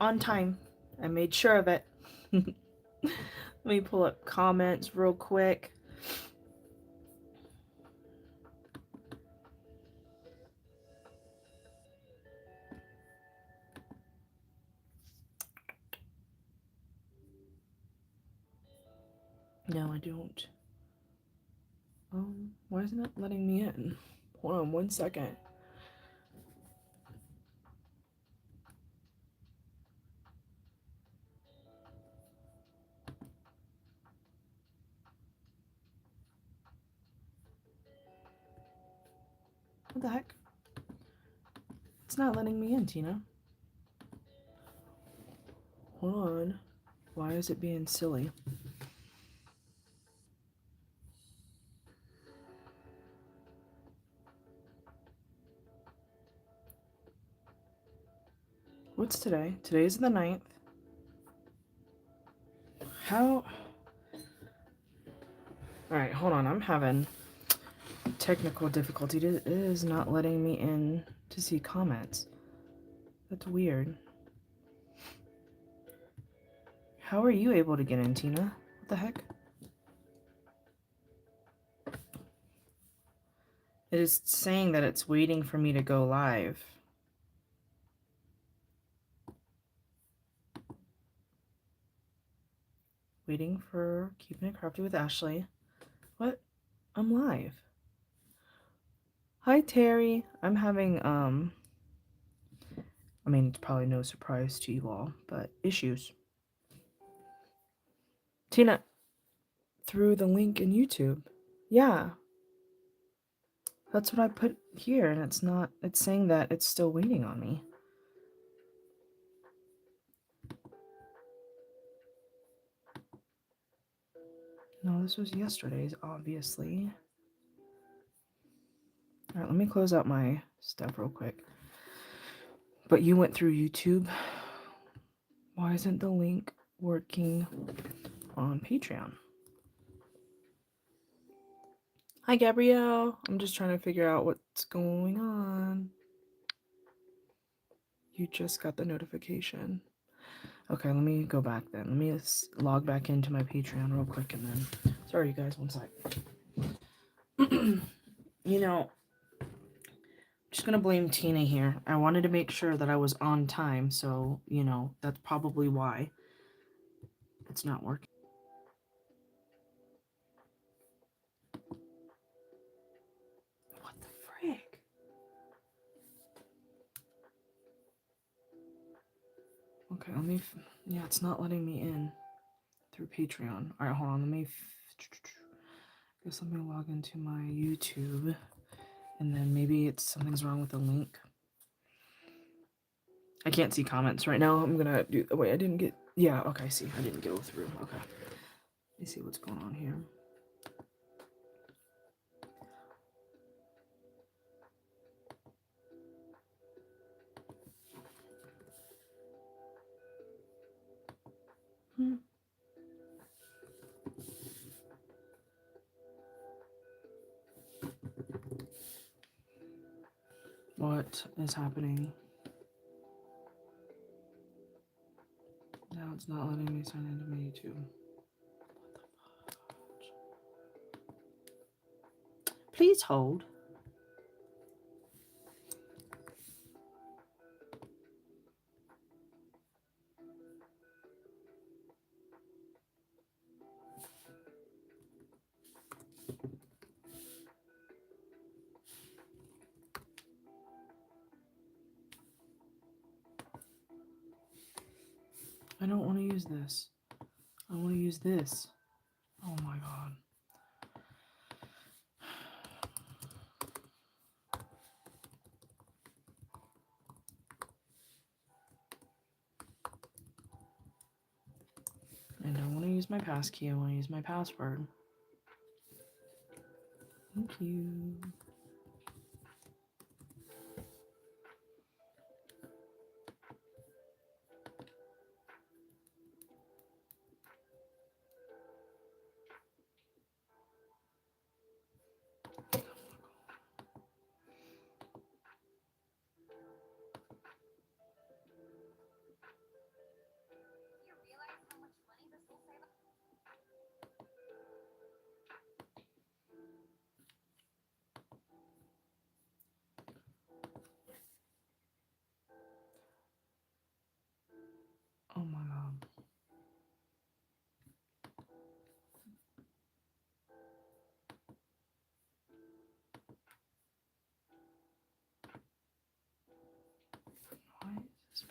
on time. I made sure of it. Let me pull up comments real quick. No, I don't. Why isn't it letting me in? Hold on 1 second. What the heck? It's not letting me in, Tina. Hold on. Why is it being silly? What's today? Today's the 9th. How? Alright, hold on. I'm having technical difficulty. It is not letting me in to see comments. That's weird. How are you able to get in, Tina? What the heck? It is saying that it's waiting for me to go live. Waiting for Keeping It Crafty with Ashley. What? I'm live. Hi, Terry. I'm having, I mean, it's probably no surprise to you all, but issues. Tina, through the link in YouTube. Yeah. That's what I put here, and it's not, it's saying that it's still waiting on me. No, this was yesterday's, obviously. All right, let me close out my stuff real quick. But you went through YouTube. Why isn't the link working on Patreon? Hi, Gabrielle. I'm just trying to figure out what's going on. You just got the notification. Okay, let me go back then. Let me log back into my Patreon real quick and then... Sorry, you guys, 1 sec. You know, I'm just gonna blame Tina here. I wanted to make sure that I was on time, so, you know, that's probably why it's not working. What the frick? Okay, let me... Yeah, it's not letting me in through Patreon. Alright, hold on. Let me... Guess let me log into my YouTube. And then maybe something's wrong with the link. I can't see comments right now. I'm gonna do... Oh, wait, I didn't get... Yeah, okay, see. I didn't go through. Okay. Let me see what's going on here. What is happening? Now it's not letting me sign into my YouTube. What the fuck? Please hold. I don't want to use this. I want to use this. Oh my god. And I want to use my passkey. I want to use my password. Thank you.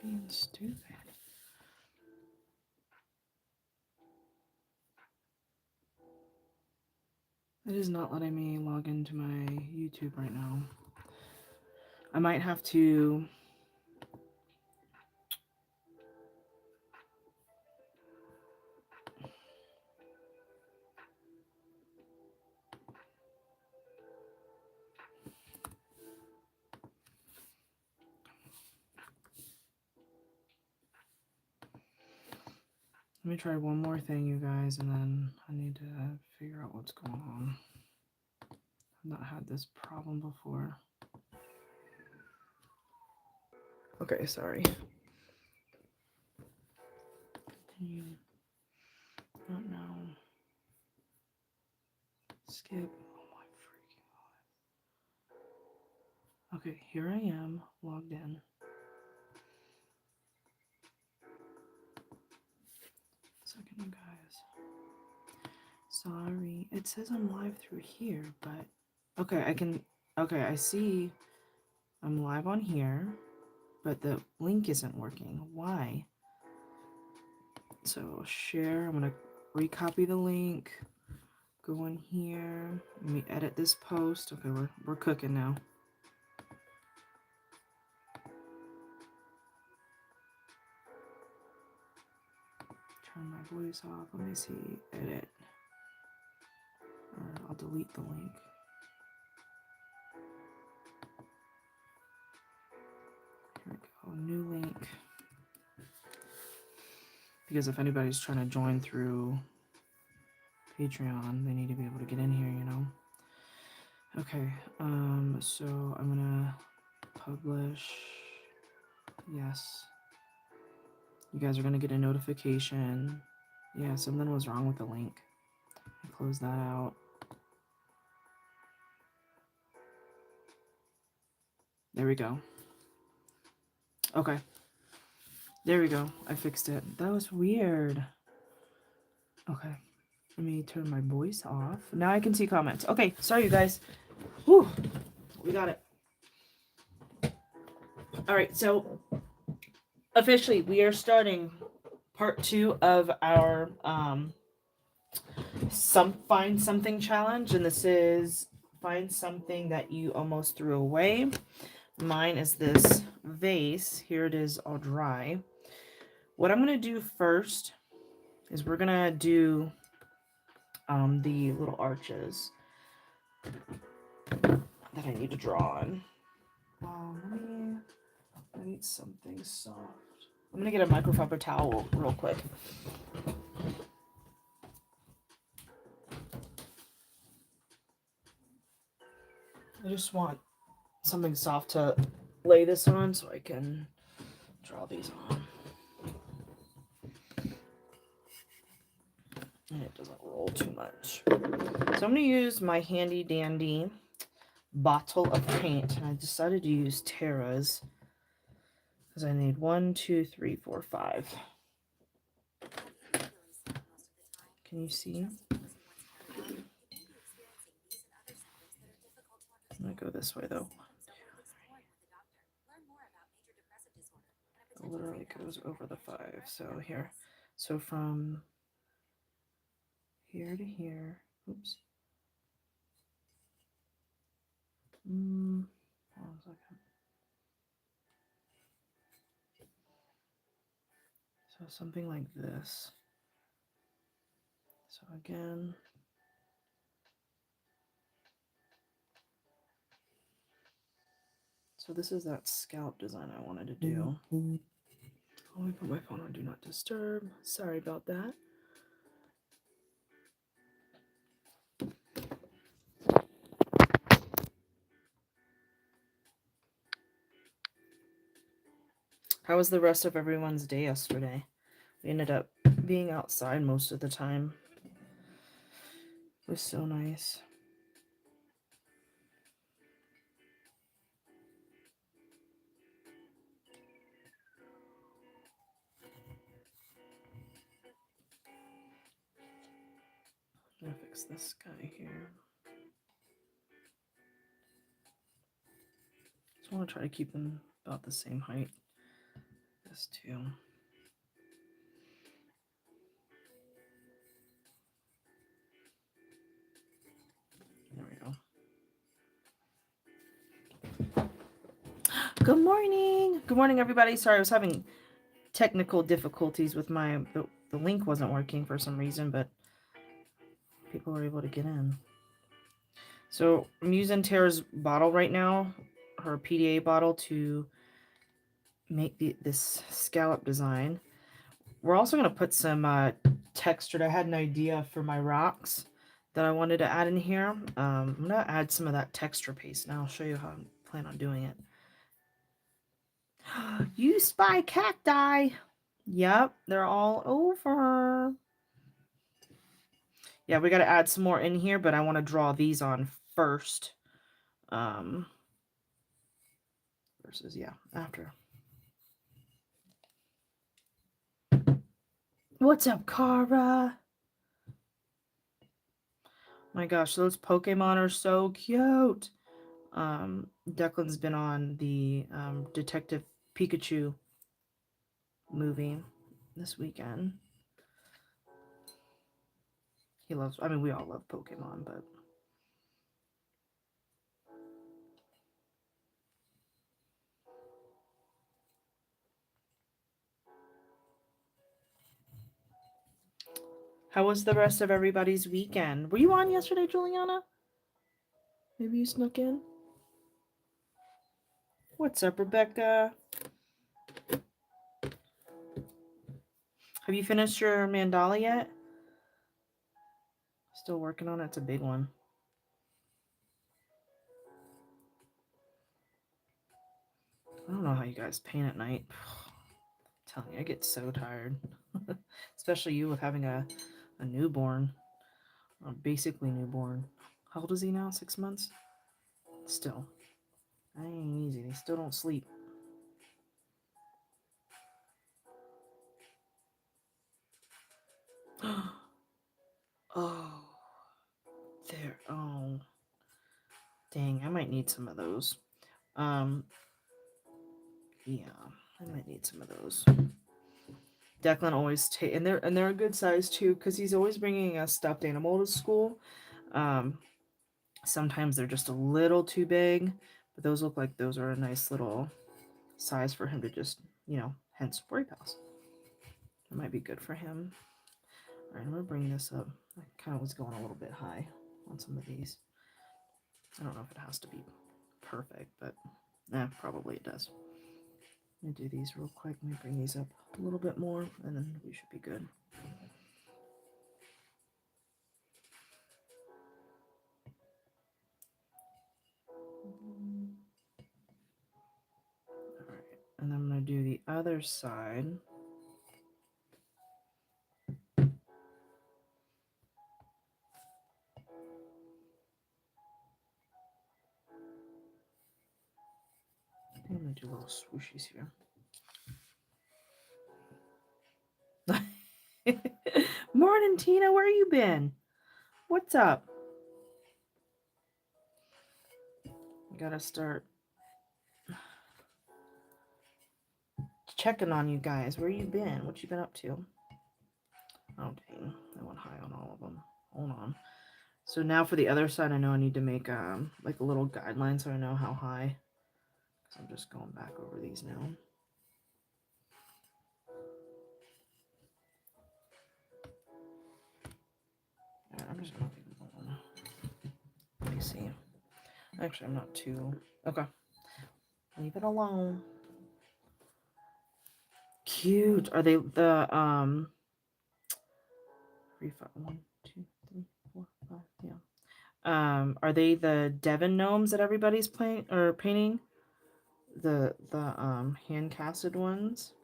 being stupid. It is not letting me log into my YouTube right now. I might have to... Let me try one more thing, you guys, and then I need to figure out what's going on. I've not had this problem before. Okay, sorry. Continue. Not now. Skip. Oh my freaking god. Okay, here I am, logged in. Second, you guys. Sorry. It says I'm live through here, but... Okay, I can... Okay, I see I'm live on here, but the link isn't working. Why? So, share. I'm going to recopy the link. Go in here. Let me edit this post. Okay, we're cooking now. Turn my voice off. Let me see. Edit. Or I'll delete the link. Here we go. New link. Because if anybody's trying to join through Patreon, they need to be able to get in here, you know? Okay, so I'm gonna publish. Yes. You guys are gonna get a notification. Yeah, something was wrong with the link. I close that out. There we go. Okay. There we go. I fixed it. That was weird. Okay. Let me turn my voice off. Now I can see comments. Okay, sorry you guys. Whew. We got it. Alright, so officially we are starting part 2 of our find something challenge, and this is find something that you almost threw away. Mine is this vase. Here it is all dry. What I'm going to do first is we're going to do the little arches that I need to draw on. I need something soft. I'm going to get a microfiber towel real quick. I just want something soft to lay this on so I can draw these on. And it doesn't roll too much. So I'm going to use my handy dandy bottle of paint. And I decided to use Terra's because I need 1, 2, 3, 4, 5. Can you see? I'm going to go this way though. It literally goes over the 5. So here. So from here to here. Oops. Hold on a second. So something like this. So again, so this is that scalp design I wanted to do. Let me put my phone on Do Not Disturb. Sorry about that. How was the rest of everyone's day yesterday? We ended up being outside most of the time. It was so nice. I'm gonna fix this guy here. Just want to try to keep them about the same height. this too. There we go. Good morning. Good morning, everybody. Sorry, I was having technical difficulties with the link wasn't working for some reason, but people were able to get in. So I'm using Tara's bottle right now, her PDA bottle, to make this scallop design. We're also going to put some textured. I had an idea for my rocks that I wanted to add in here. I'm going to add some of that texture paste, and I'll show you how I plan on doing it. You spy cacti. Yep, they're all over. Yeah, we got to add some more in here, but I want to draw these on first. Versus, yeah, after. What's up, Kara? My gosh, those Pokemon are so cute. Declan's been on the Detective Pikachu movie this weekend. He loves, I mean, we all love Pokemon, but how was the rest of everybody's weekend? Were you on yesterday, Juliana? Maybe you snuck in? What's up, Rebecca? Have you finished your mandala yet? Still working on it. It's a big one. I don't know how you guys paint at night. I'm telling you, I get so tired. Especially you with having a newborn. Or basically newborn. How old is he now? 6 months? Still. That ain't easy. They still don't sleep. Oh. There. Oh. Dang, I might need some of those. Yeah, I might need some of those. Declan always take, and they're a good size too, because he's always bringing a stuffed animal to school. Sometimes they're just a little too big, but those look like those are a nice little size for him to just, hence Worry Pals. It might be good for him. All right, I'm gonna bring this up. I kind of was going a little bit high on some of these. I don't know if it has to be perfect, but probably it does. Let me do these real quick. Let me bring these up a little bit more, and then we should be good. All right, and I'm going to do the other side. I'm going to do little swooshies here. Morning, Tina. Where you been? What's up? I gotta start checking on you guys. Where you been? What you been up to? Oh, dang. I went high on all of them. Hold on. So now for the other side, I know I need to make like a little guideline so I know how high. So I'm just going back over these now. Right, I'm just gonna leave them alone. Let me see. Actually, I'm not too. Okay. Leave it alone. Cute. Are they the 3, 5, 1, 2, 3, 4, 5? Yeah. Are they the Devon gnomes that everybody's playing or painting? The hand casted ones,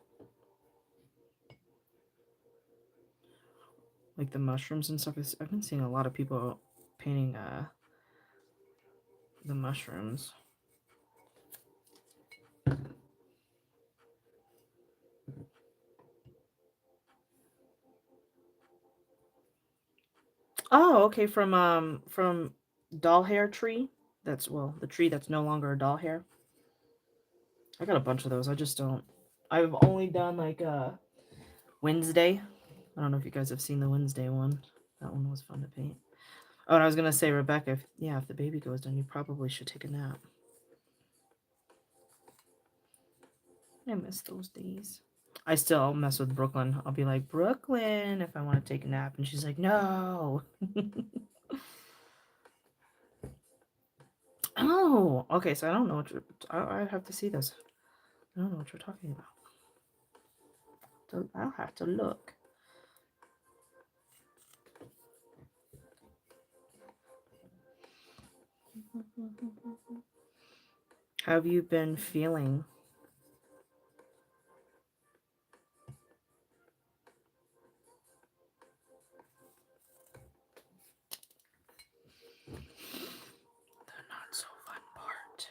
like the mushrooms and stuff. I've been seeing a lot of people painting the mushrooms. Oh, okay. From doll hair tree. That's the tree that's no longer a doll hair. I got a bunch of those. I just don't. I've only done like Wednesday. I don't know if you guys have seen the Wednesday one. That one was fun to paint. Oh, and I was gonna say, Rebecca, if the baby goes down, you probably should take a nap. I miss those days. I still mess with Brooklyn. I'll be like, Brooklyn, if I want to take a nap. And she's like, no. Oh, okay. So I don't know what you're. I have to see this. I don't know what you're talking about. So I'll have to look. How have you been feeling? The not so fun part.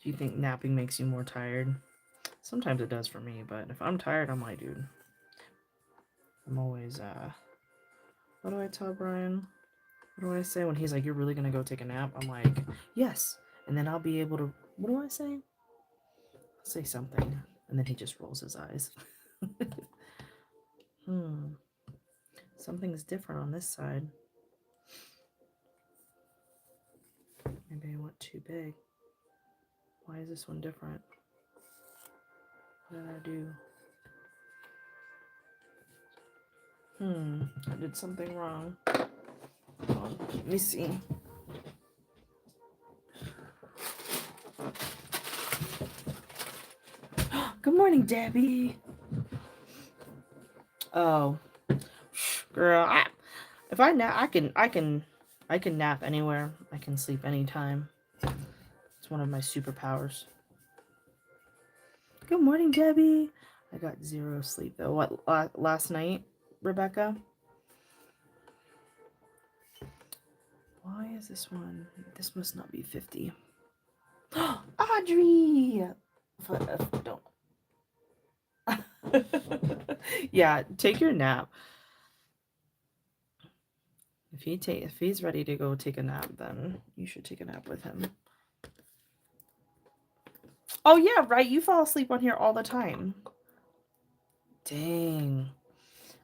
Do you think napping makes you more tired? Sometimes it does for me, but if I'm tired, I'm like, dude, I'm always, what do I tell Brian? What do I say when he's like, you're really gonna go take a nap? I'm like, yes. And then I'll be able to, what do I say? I'll say something. And then he just rolls his eyes. Something's different on this side. Maybe I went too big. Why is this one different? What did I do? I did something wrong. Let me see. Good morning, Debbie. Oh, girl. If I nap, I can nap anywhere. I can sleep anytime. It's one of my superpowers. Good morning, Debbie. I got 0 sleep though. What last night, Rebecca? Why is this one? This must not be 50. Audrey! Don't. Yeah, take your nap. If he's ready to go take a nap, then you should take a nap with him. Oh yeah, right. You fall asleep on here all the time. Dang.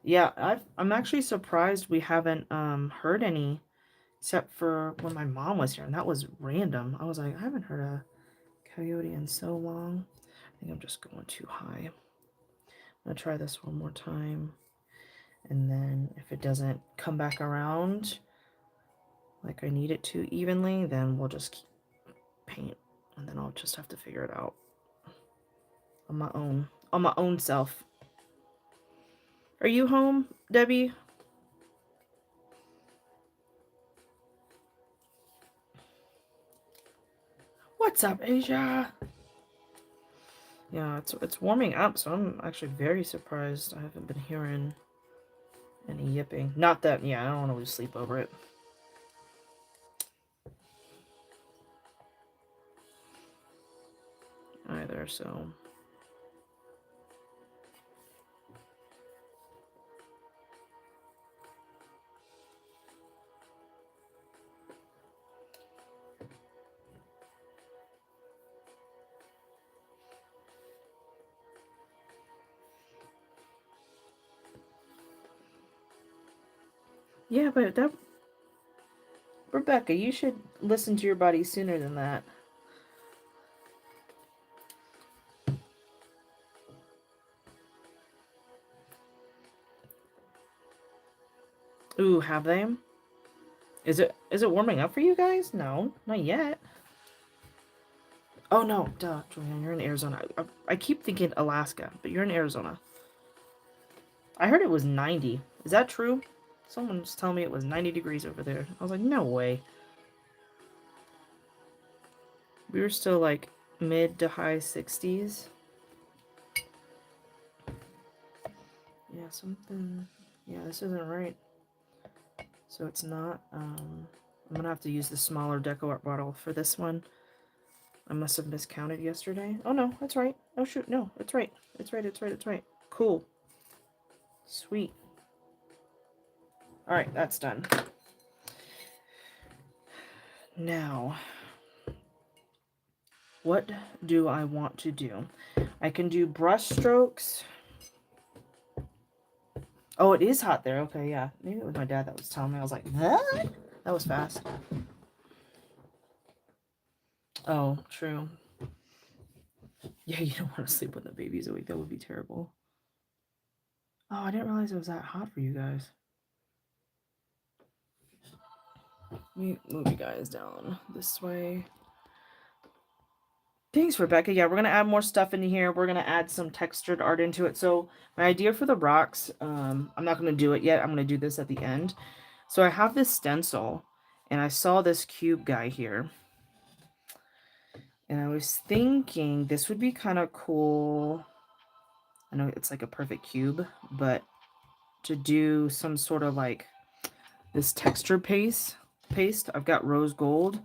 Yeah, I'm actually surprised we haven't heard any, except for when my mom was here, and that was random. I was like, I haven't heard a coyote in so long. I think I'm just going too high. I'm gonna try this one more time, and then if it doesn't come back around like I need it to evenly, then we'll just keep paint, and then I'll just have to figure it out on my own self. Are you home, Debbie? What's up, Asia? Yeah, it's warming up, so I'm actually very surprised I haven't been hearing any yipping. Not that, yeah, I don't want to lose sleep over it. Either, so. Yeah, but that... Rebecca, you should listen to your body sooner than that. Ooh, have they? Is it warming up for you guys? No, not yet. Oh no, duh, Julian, you're in Arizona. I keep thinking Alaska, but you're in Arizona. I heard it was 90. Is that true? Someone was telling me it was 90 degrees over there. I was like, no way. We were still like mid to high 60s. something. Yeah, this isn't right. So it's not, I'm gonna have to use the smaller Deco Art bottle for this one. I must have miscounted yesterday. Oh no, that's right. Oh shoot, no, it's right. It's right, it's right, it's right. Cool. Sweet. Alright, that's done. Now, what do I want to do? I can do brush strokes. Oh, it is hot there. Okay, yeah. Maybe it was my dad that was telling me. I was like, what? That was fast. Oh, true. Yeah, you don't want to sleep when the baby's awake. That would be terrible. Oh, I didn't realize it was that hot for you guys. Let me move you guys down this way. Thanks, Rebecca. Yeah, we're going to add more stuff into here. We're going to add some textured art into it. So my idea for the rocks, I'm not going to do it yet. I'm going to do this at the end. So I have this stencil, and I saw this cube guy here. And I was thinking this would be kind of cool. I know it's like a perfect cube, but to do some sort of like this texture paste, I've got rose gold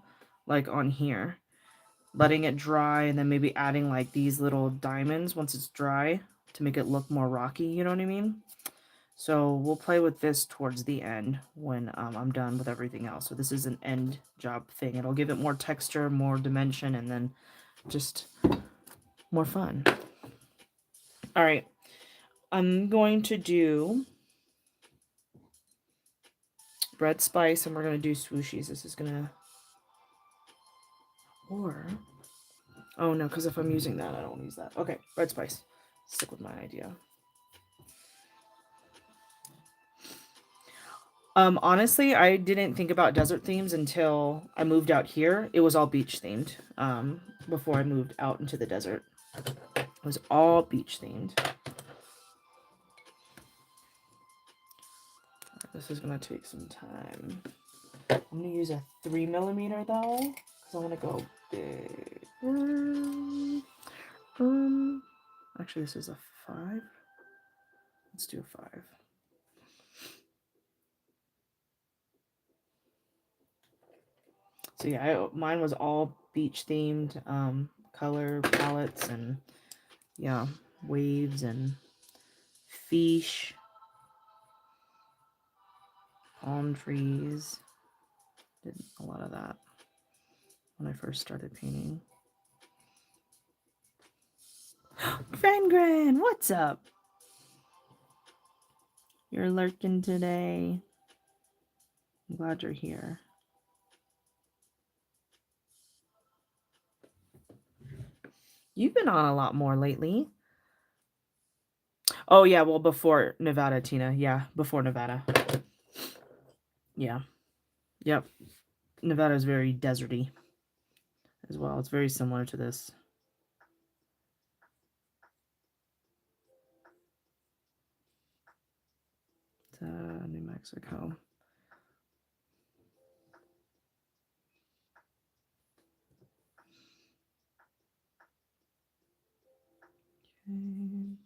like on here. Letting it dry and then maybe adding like these little diamonds once it's dry to make it look more rocky, you know what I mean? So we'll play with this towards the end when I'm done with everything else. So this is an end job thing. It'll give it more texture, more dimension, and then just more fun. All right. I'm going to do red spice and we're going to do swooshies. This is going to... Or... Oh, no, because if I'm using that, I don't want to use that. Okay, red spice. Stick with my idea. Honestly, I didn't think about desert themes until I moved out here. It was all beach themed. Before I moved out into the desert, it was all beach themed. This is gonna take some time. I'm gonna use a 3mm though, because I want to go big. Actually, this is a 5. Let's do a 5. So yeah, mine was all beach themed, color palettes and yeah, waves and fish, palm trees. Did a lot of that when I first started painting. Gran, what's up? You're lurking today. I'm glad you're here. You've been on a lot more lately. Oh, yeah, well, before Nevada, Tina. Yeah, before Nevada. Yeah. Yep. Nevada is very deserty as well. It's very similar to this. It's New Mexico. Okay.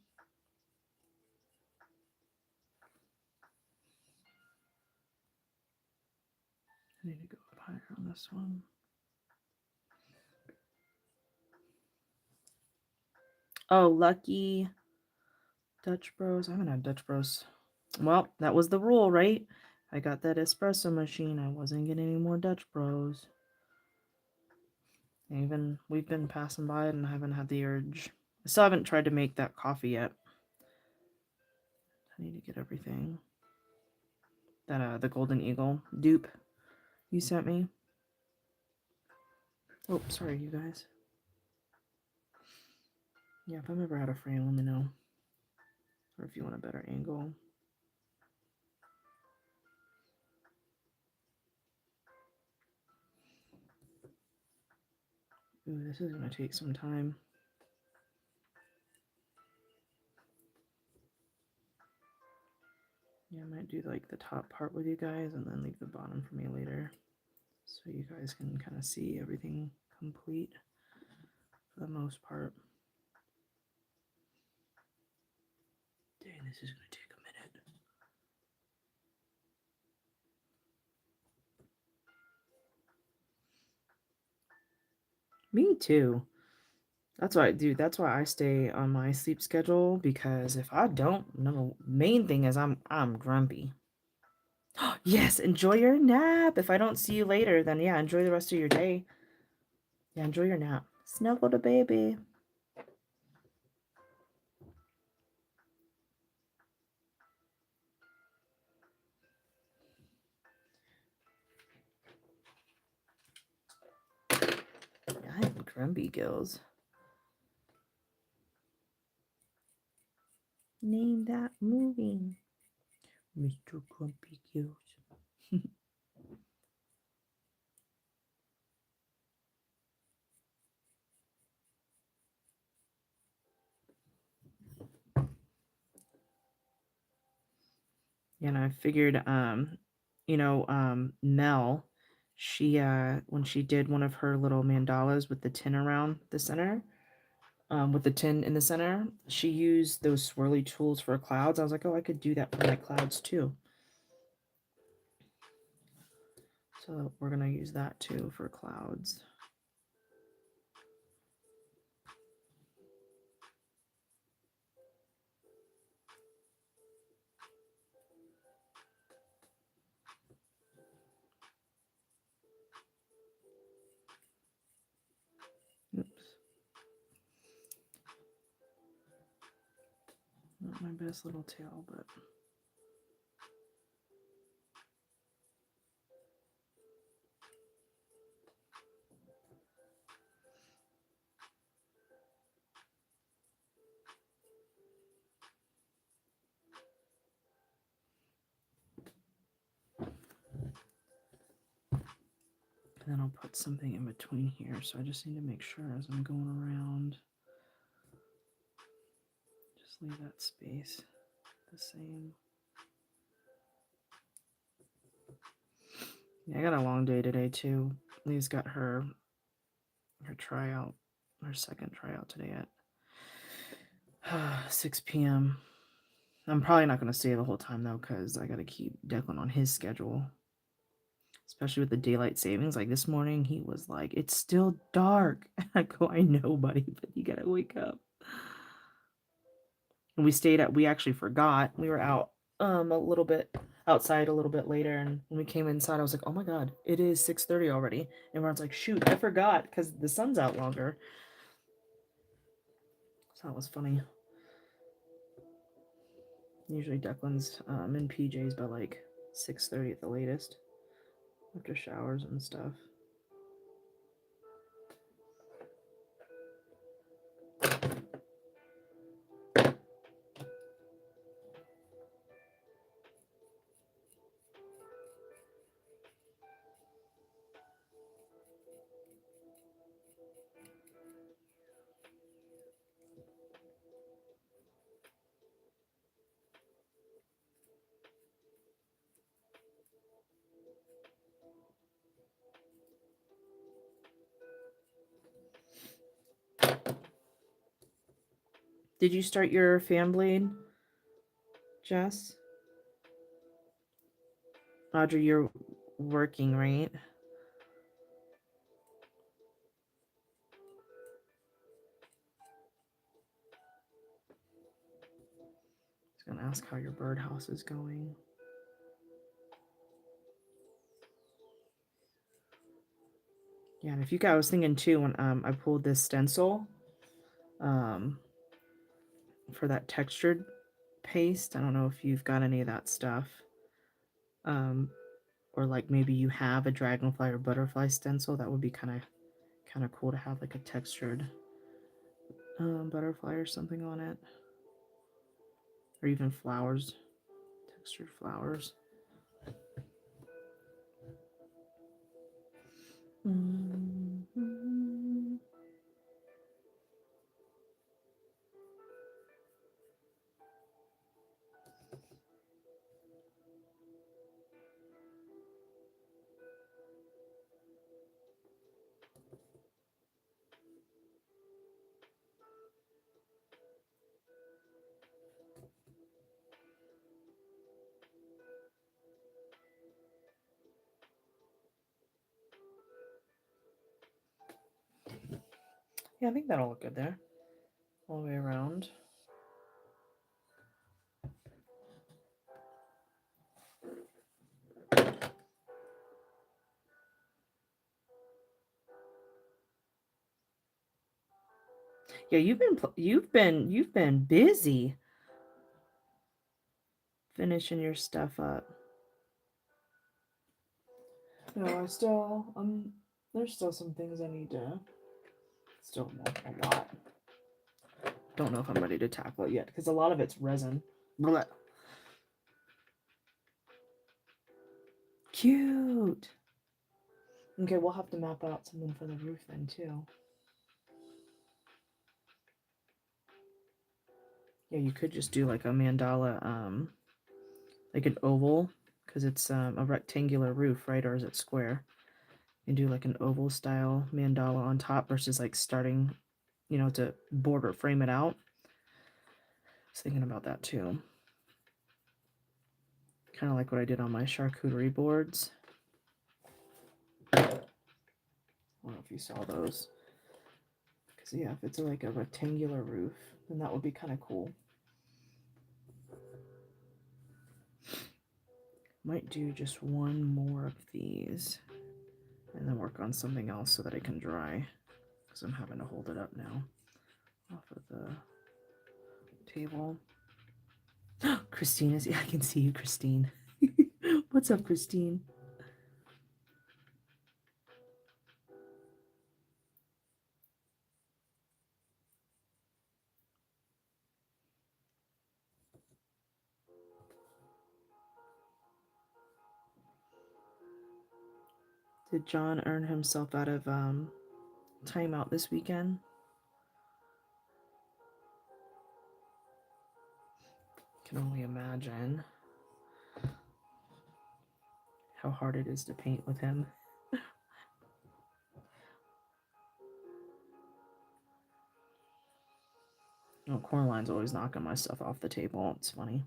I need to go up higher on this one. Oh, lucky Dutch Bros. I haven't had Dutch Bros. Well, that was the rule, right? I got that espresso machine. I wasn't getting any more Dutch Bros. Even we've been passing by it and I haven't had the urge. I still haven't tried to make that coffee yet. I need to get everything. That the Golden Eagle dupe you sent me. Oh, sorry, you guys. Yeah, if I'm ever out of frame, let me know. Or if you want a better angle. Ooh, this is going to take some time. Yeah, I might do like the top part with you guys and then leave the bottom for me later. So you guys can kind of see everything complete for the most part. Dang, this is going to take a minute. Me too. That's what I do. That's why I stay on my sleep schedule because if I don't, no, main thing is I'm grumpy. Yes, enjoy your nap. If I don't see you later, then yeah, enjoy the rest of your day. Yeah, enjoy your nap. Snuggle the baby. I'm grumpy gills. Name that movie. Mr. Grumpy Gills. And I figured, Mel, she, when she did one of her little mandalas with the tin around the center, with the tin in the center, she used those swirly tools for clouds. I was like, oh, I could do that for my clouds too. So we're going to use that too for clouds. Oops. Not my best little tail, but... And then I'll put something in between here. So I just need to make sure as I'm going around, just leave that space the same. Yeah, I got a long day today too. Lee's got her tryout, her second tryout today at 6 p.m. I'm probably not going to stay the whole time though, because I got to keep Declan on his schedule, especially with the daylight savings. Like this morning, he was like, "It's still dark." I go, "I know, buddy, but you gotta wake up." And we actually forgot. We were out a little bit outside a little bit later, and when we came inside, I was like, "Oh my god, it is 6:30 already." And everyone's like, "Shoot, I forgot," because the sun's out longer. So that was funny. Usually Declan's in PJs by like 6:30 at the latest, after showers and stuff. Did you start your fan blade, Jess? Audrey, you're working, right? I was gonna ask how your birdhouse is going. Yeah, and if you guys, I was thinking too when I pulled this stencil um for that textured paste. I don't know if you've got any of that stuff. Or like maybe you have a dragonfly or butterfly stencil. That would be kind of cool to have like a textured butterfly or something on it, or even flowers, textured flowers. Mm-hmm. Yeah, I think that'll look good there. All the way around. Yeah, you've been busy finishing your stuff up. No, there's still some things I need to still a lot. Don't know if I'm ready to tackle it yet because a lot of it's resin. Blech. Cute. Okay, we'll have to map out something for the roof then too. Yeah, you could just do like a mandala, like an oval, because it's a rectangular roof, right? Or is it square? You do like an oval style mandala on top versus like starting, to border frame it out. I was thinking about that too. Kind of like what I did on my charcuterie boards. I don't know if you saw those. Because yeah, if it's like a rectangular roof, then that would be kind of cool. Might do just one more of these and then work on something else so that it can dry. Because I'm having to hold it up now off of the table. Christine is, yeah, I can see you, Christine. What's up, Christine? Did John earn himself out of timeout this weekend? Can only imagine how hard it is to paint with him. Oh, Coraline's always knocking my stuff off the table. It's funny.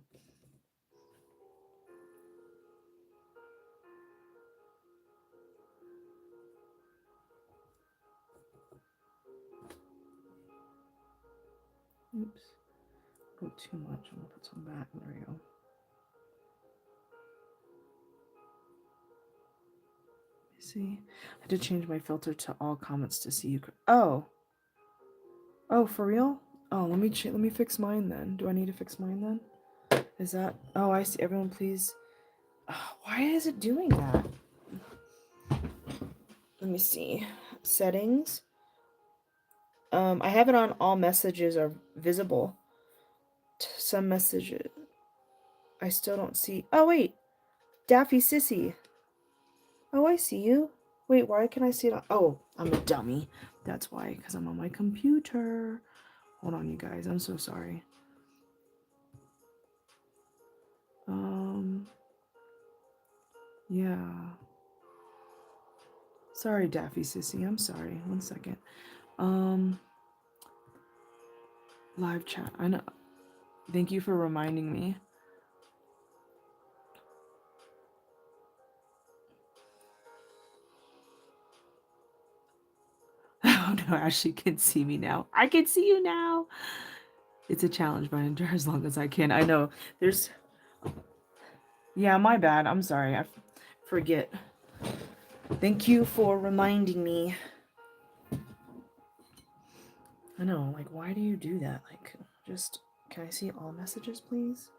Oops. Go too much. I'm gonna put some back. There we go. See, I did change my filter to all comments to see you. Oh, for real? Oh, let me fix mine then. Do I need to fix mine then? Is that? Oh, I see. Everyone, please. Oh, why is it doing that? Let me see. Settings. I have it on all messages are visible. Some messages. I still don't see. Oh wait, Daffy Sissy. Oh, I see you. Wait, why can I see it? Oh, I'm a dummy. That's why, because I'm on my computer. Hold on, you guys. I'm so sorry. Yeah. Sorry, Daffy Sissy. I'm sorry. One second. Live chat. I know. Thank you for reminding me. Oh no, Ashley can see me now. I can see you now. It's a challenge, but I endure as long as I can. I know. There's. Yeah, my bad. I'm sorry. I forget. Thank you for reminding me. I know. Like, why do you do that? Like, just. Can I see all messages, please?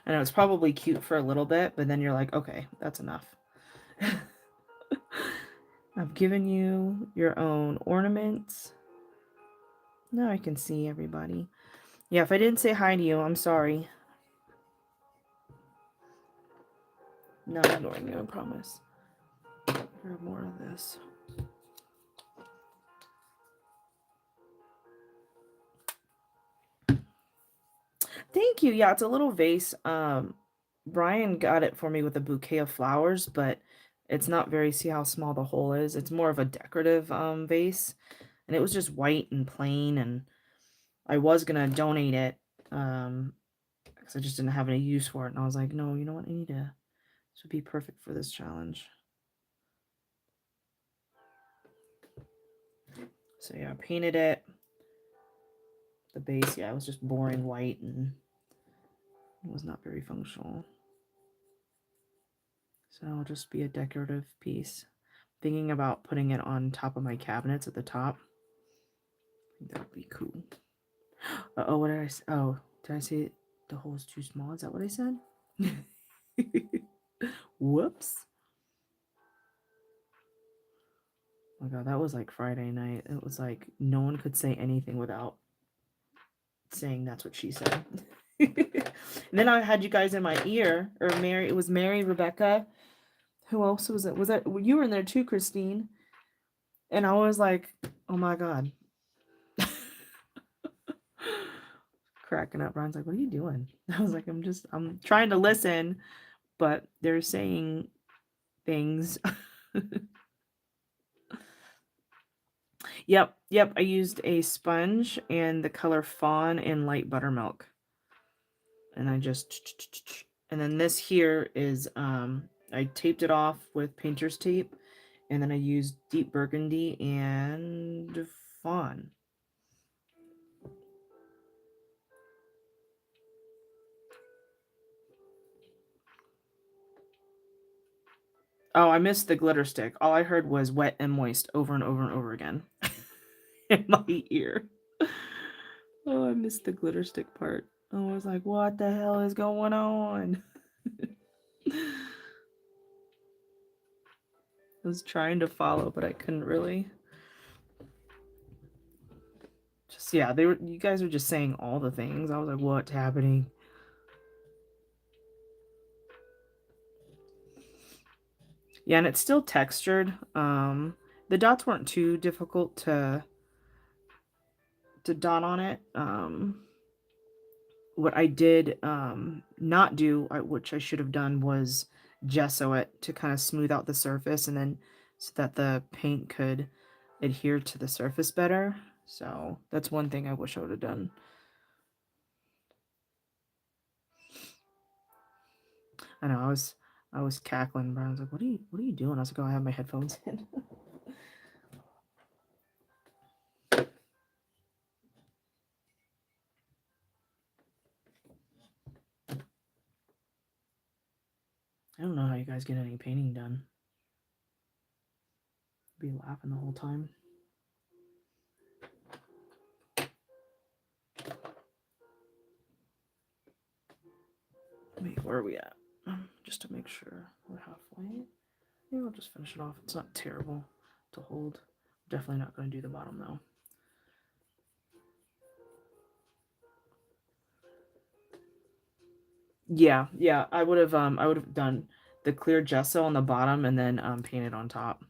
I know it's probably cute for a little bit, but then you're like, okay, that's enough. I've given you your own ornaments. Now I can see everybody. Yeah, if I didn't say hi to you, I'm sorry. Not ignoring you, I promise. Grab more of this. Thank you. Yeah, it's a little vase. Brian got it for me with a bouquet of flowers, but it's not very, see how small the hole is? It's more of a decorative vase. And it was just white and plain, and I was gonna donate it because I just didn't have any use for it. And I was like, no, you know what? This would be perfect for this challenge. So yeah, I painted it. The base, yeah, it was just boring white and it was not very functional. So it'll just be a decorative piece. Thinking about putting it on top of my cabinets at the top. I think that would be cool. Oh, what did I say? Oh, did I say the hole is too small? Is that what I said? Whoops. Oh my god, that was like Friday night. It was like no one could say anything without saying that's what she said. And then I had you guys in my ear, or Mary. It was Mary, Rebecca. Who else was it? Was that you were in there too, Christine? And I was like, oh my god. Cracking up. Brian's like, what are you doing? I was like, I'm trying to listen, but they're saying things. Yep. I used a sponge and the color fawn and light buttermilk. And I just, and then this here is, I taped it off with painter's tape, and then I used deep burgundy and fawn. Oh, I missed the glitter stick. All I heard was wet and moist over and over and over again in my ear. Oh, I missed the glitter stick part. I was like, what the hell is going on? I was trying to follow, but I couldn't really. Just, yeah, you guys were just saying all the things. I was like, what's happening? Yeah, and it's still textured. The dots weren't too difficult to dot on it. What I did not do, which I should have done, was gesso it to kind of smooth out the surface, and then so that the paint could adhere to the surface better. So that's one thing I wish I would have done. I know I was cackling, but I was like, what are you doing? I was like, oh, I have my headphones in. I don't know how you guys get any painting done. Be laughing the whole time. Wait, where are we at? Just to make sure we're halfway. Maybe I'll just finish it off. It's not terrible to hold. Definitely not going to do the bottom though. Yeah, I would have done the clear gesso on the bottom and then painted on top,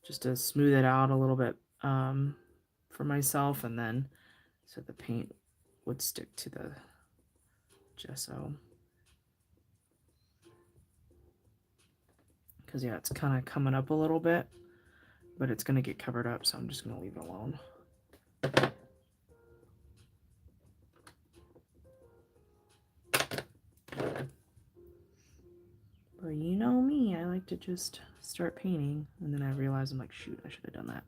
just to smooth it out a little bit for myself, and then so the paint would stick to the gesso. Because yeah, it's kind of coming up a little bit, but it's going to get covered up, so I'm just going to leave it alone. But you know me, I like to just start painting, and then I realize I'm like, shoot, I should have done that.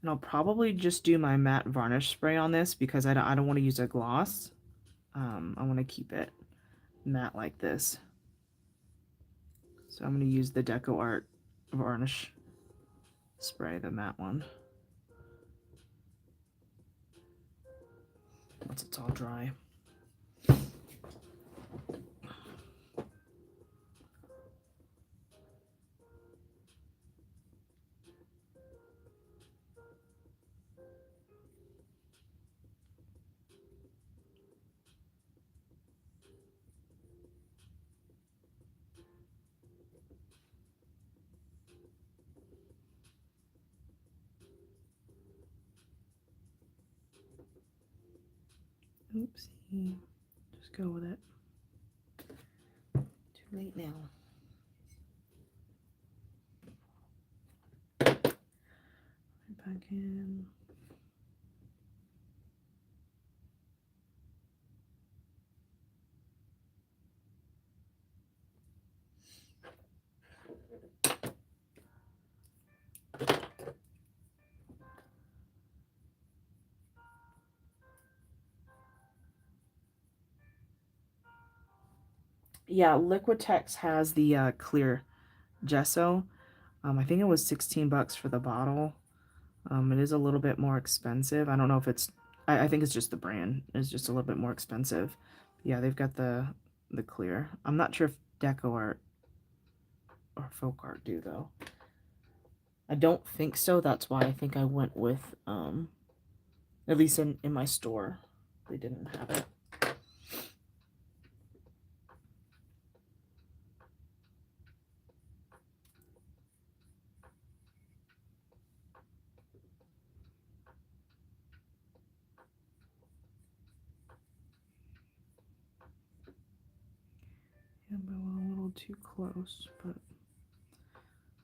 And I'll probably just do my matte varnish spray on this because I don't want to use a gloss. I want to keep it matte like this. So I'm going to use the Deco Art varnish spray, the matte one. Once it's all dry. Oopsie. Just go with it. Too late now. Right back in. Yeah, Liquitex has the clear gesso. I think it was 16 bucks for the bottle. It is a little bit more expensive. I don't know if it's, I think it's just the brand is just a little bit more expensive. Yeah, they've got the clear. I'm not sure if Deco Art or Folk Art do though. I don't think so. That's why I think I went with at least in my store, they didn't have it. Yeah, but a little too close, but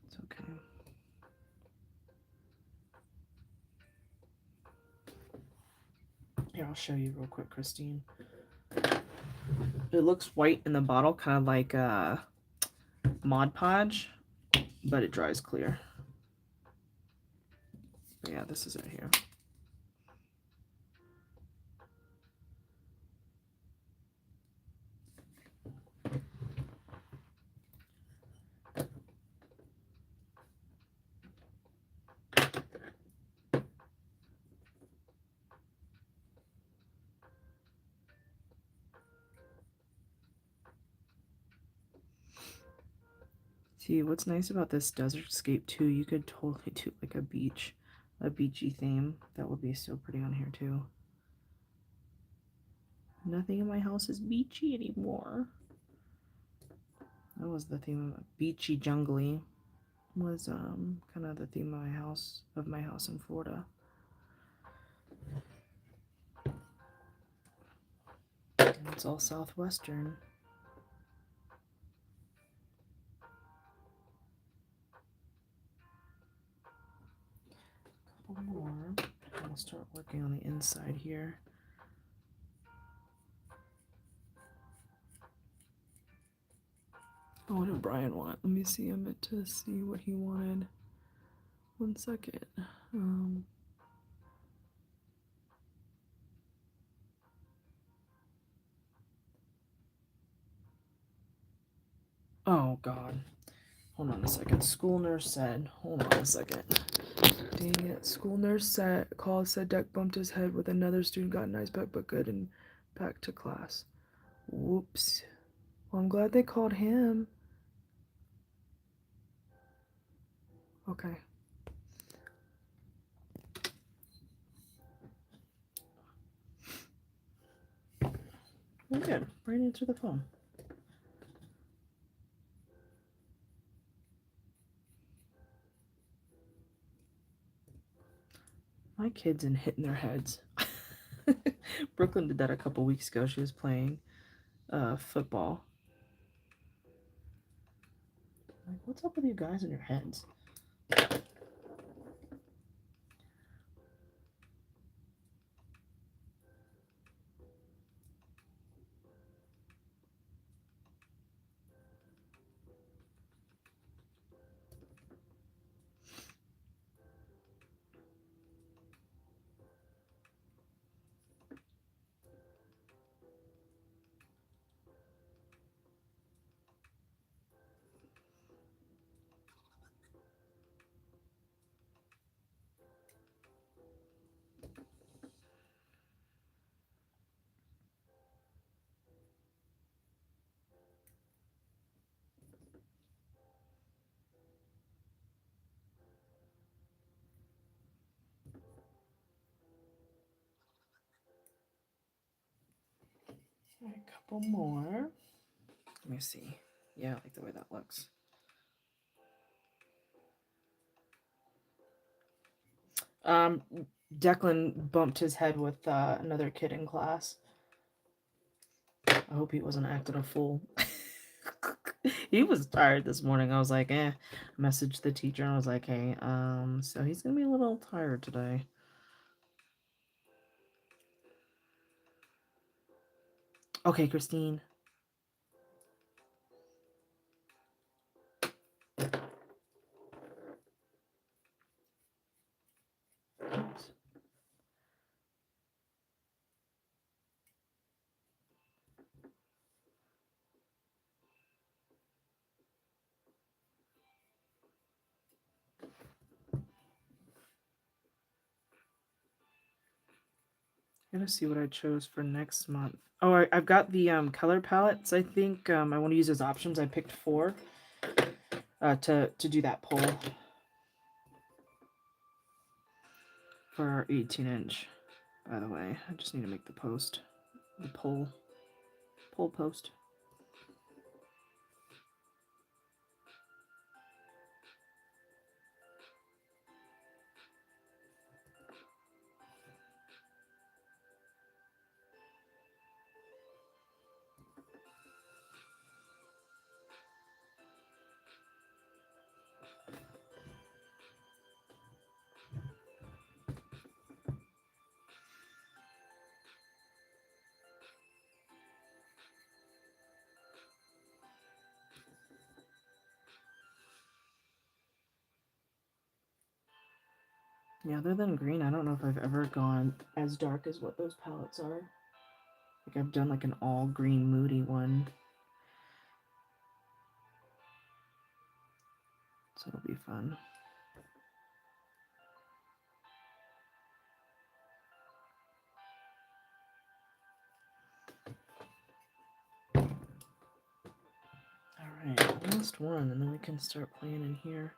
it's okay. Here, I'll show you real quick, Christine. It looks white in the bottle, kind of like Mod Podge, but it dries clear. But yeah, this is it here. See, what's nice about this desert scape too, you could totally do like a beachy theme. That would be so pretty on here too. Nothing in my house is beachy anymore. That was the theme of beachy jungly was kind of the theme of my house in Florida. And it's all southwestern. A couple more. I'll start working on the inside here. Oh, what did Brian want? Let me see. I meant to see what he wanted. 1 second. Oh, God. Hold on a second. School nurse said, hold on a second. Dang it. School nurse said Deck bumped his head with another student, got nice back, but good, and back to class. Whoops. Well, I'm glad they called him. Okay. Well, good. Brian answered the phone. My kid's in hitting their heads. Brooklyn did that a couple weeks ago. She was playing football. Like, what's up with you guys and your heads? All right, a couple more. Let me see. Yeah, I like the way that looks. Um, Declan bumped his head with another kid in class. I hope he wasn't acting a fool. He was tired this morning. I was like, I messaged the teacher and I was like, hey, so he's gonna be a little tired today. Okay, Christine. Oops. Gotta see what I chose for next month. Oh, I've got the color palettes. I think I want to use as options. I picked 4 to do that poll for our 18-inch. By the way, I just need to make the post, the poll post. Yeah, other than green, I don't know if I've ever gone as dark as what those palettes are. Like I've done like an all green moody one. So it'll be fun. Alright, last one, and then we can start playing in here.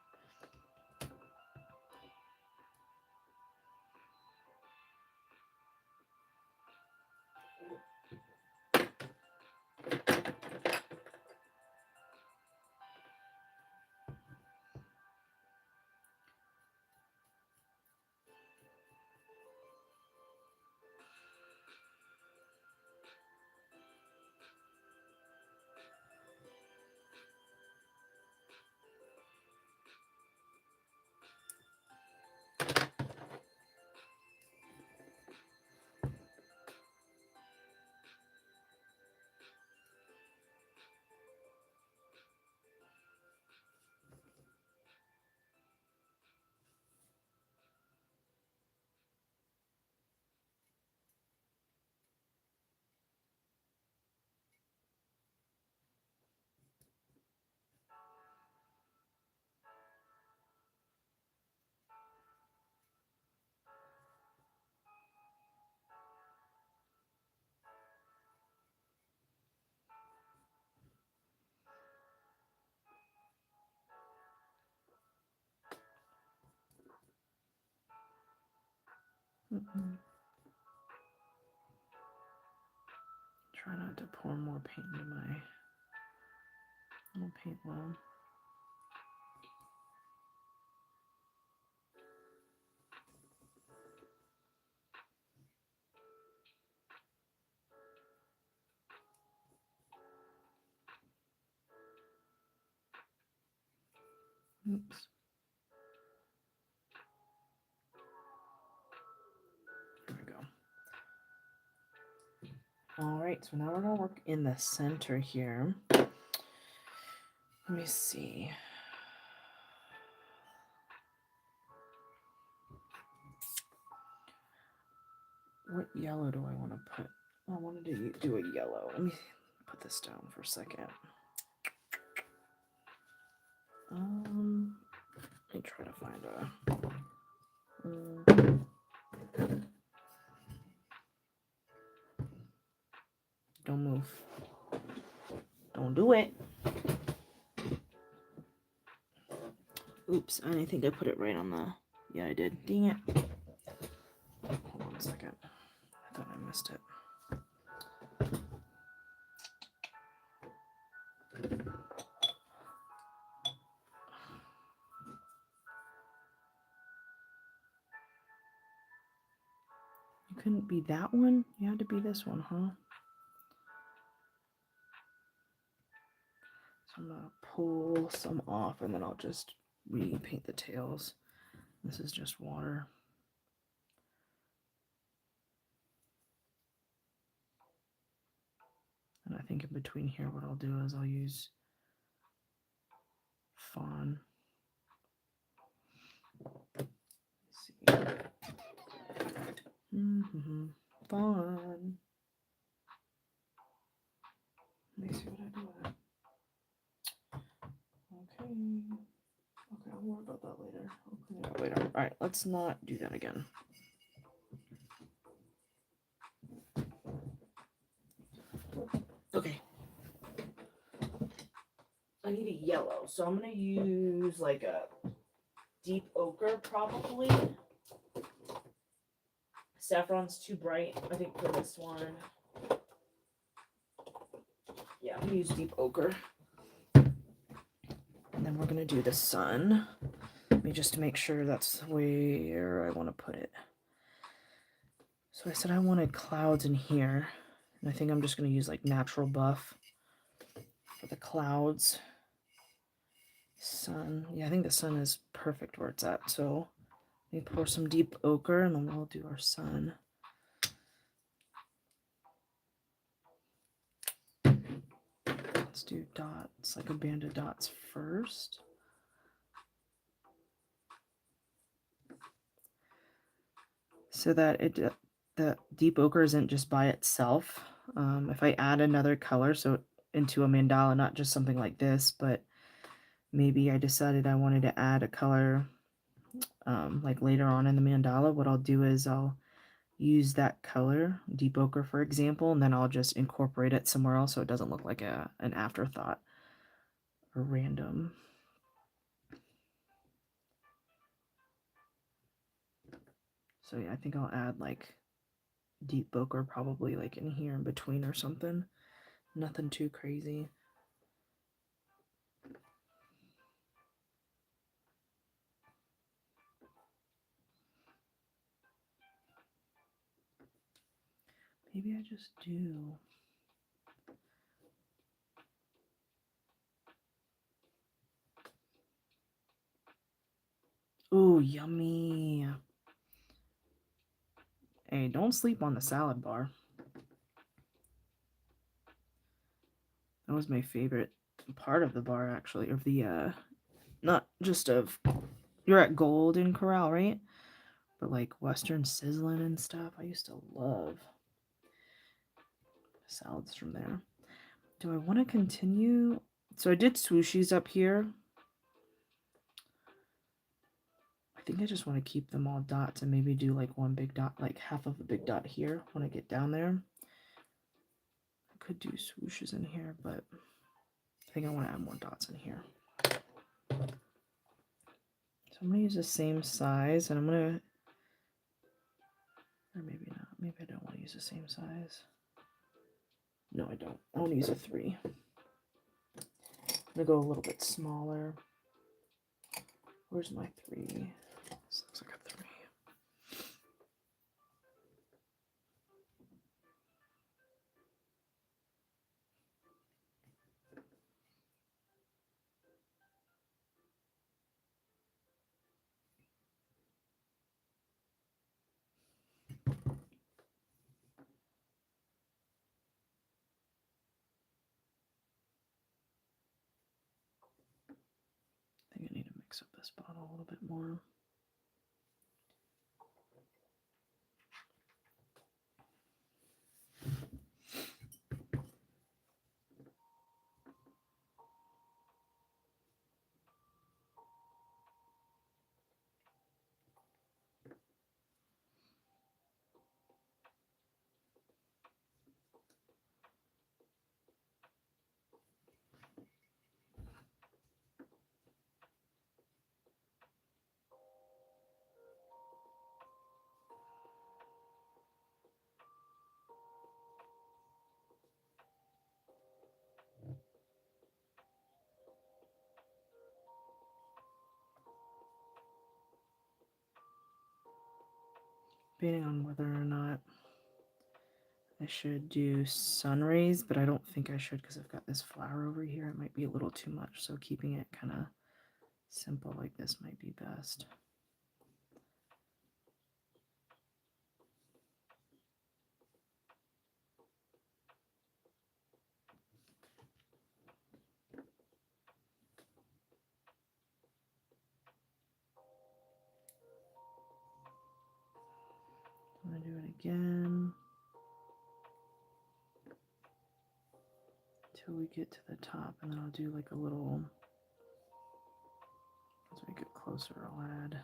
Try not to pour more paint into my little paint well. Oops. There we go. Alright, so now we're going to work in the center here. Let me see. What yellow do I want to put? I wanted to do a yellow. Let me put this down for a second. Let me try to find a... Don't move. Don't do it. Oops, I think I put it right on the... Yeah, I did. Dang it. Hold on a second. I thought I missed it. You couldn't be that one? You had to be this one, huh? So I'm gonna pull some off and then I'll just repaint the tails. This is just water. And I think in between here what I'll do is I'll use fawn. Let's see. Fawn. Let me see what I do with it. Okay. Okay, I'll worry about that later. I'll clean it up later. Alright, let's not do that again. need a yellow, so I'm gonna use like a deep ochre probably. Saffron's too bright, I think, for this one. Yeah, I'm gonna use deep ochre. And then we're gonna do the sun. Let me just make sure that's where I want to put it. So I said I wanted clouds in here, and I think I'm just gonna use like natural buff for the clouds. Sun, yeah, I think the sun is perfect where it's at. So let me pour some deep ochre, and then we'll do our sun. Let's do dots, like a band of dots first. So that the deep ochre isn't just by itself. If I add another color, so into a mandala, not just something like this, but maybe I decided I wanted to add a color like later on in the mandala, what I'll do is I'll use that color, deep ochre for example, and then I'll just incorporate it somewhere else so it doesn't look like an afterthought or random. So yeah, I think I'll add like deep ochre probably like in here in between or something. Nothing too crazy. Maybe I just do. Ooh, yummy. Hey, don't sleep on the salad bar. That was my favorite part of the bar, actually, of the, not just of, you're at Golden Corral, right? But like Western Sizzlin' and stuff. I used to love salads from there. Do I want to continue? So I did swooshies up here. I think I just want to keep them all dots and maybe do like one big dot, like half of a big dot here when I get down there. I could do swooshes in here, but I think I want to add more dots in here. So I'm going to use the same size, and I'm going to, or maybe not. Maybe I don't want to use the same size. No, I don't. I want to use a 3. I'm going to go a little bit smaller. Where's my 3? This looks like a 3. I think I need to mix up this bottle a little bit more. Debating on whether or not I should do sun rays, but I don't think I should because I've got this flower over here. It might be a little too much, so keeping it kind of simple like this might be best. I'm going to do it again until we get to the top, and then I'll do like a little, as we get closer, I'll add.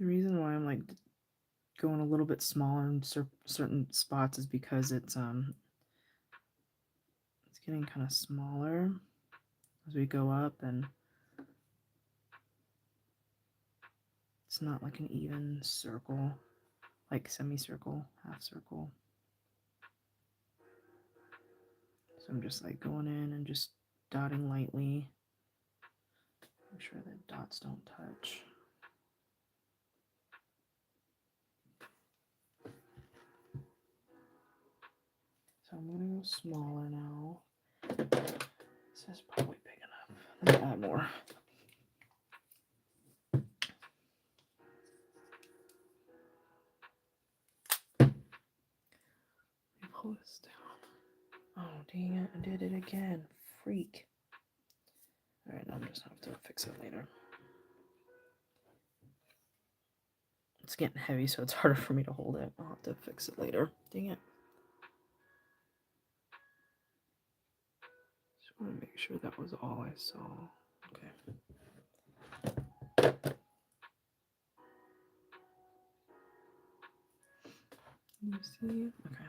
The reason why I'm like going a little bit smaller in certain spots is because it's getting kind of smaller as we go up, and it's not like an even circle, like semicircle, half circle. So I'm just like going in and just dotting lightly. Make sure that dots don't touch. So I'm gonna go smaller now. This is probably big enough. Let me add more. Let me pull this down. Oh, dang it, I did it again. Freak. Alright, now I'm just gonna have to fix it later. It's getting heavy, so it's harder for me to hold it. I'll have to fix it later. Dang it. Just want to make sure that was all I saw. Okay. You see? Okay.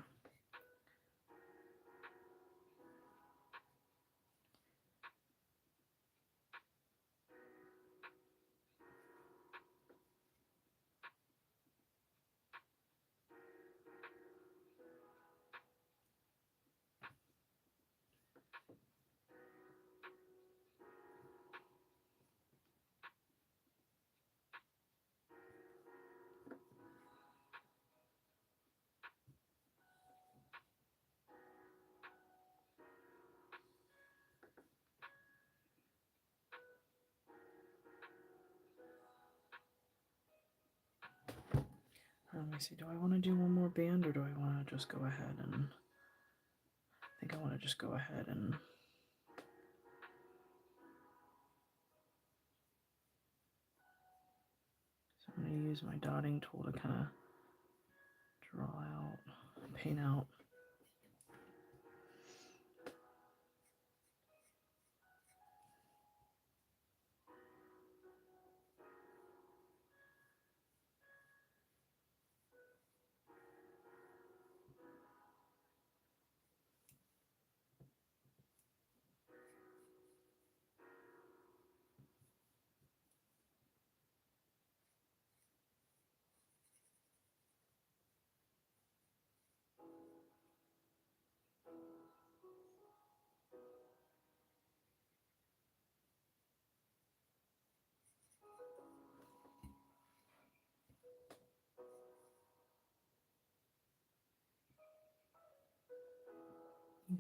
Let me see. Do I want to do one more band, or do I want to just go ahead and... I think I want to just go ahead and... So I'm going to use my dotting tool to kind of draw out, paint out.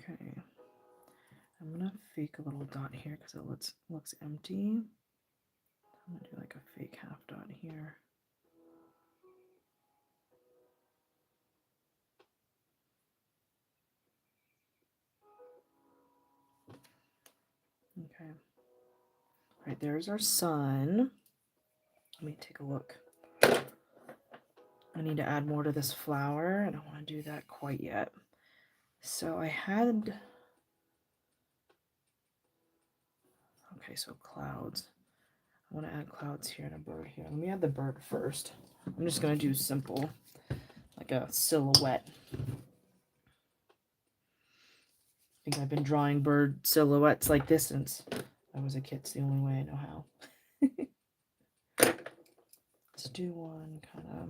Okay. I'm going to fake a little dot here because it looks empty. I'm going to do like a fake half dot here. Okay. All right, there's our sun. Let me take a look. I need to add more to this flower. I don't want to do that quite yet. So I had... Okay, so clouds. I want to add clouds here and a bird here. Let me add the bird first. I'm just going to do simple, like a silhouette. I think I've been drawing bird silhouettes like this since I was a kid. It's the only way I know how. Let's do one kind of...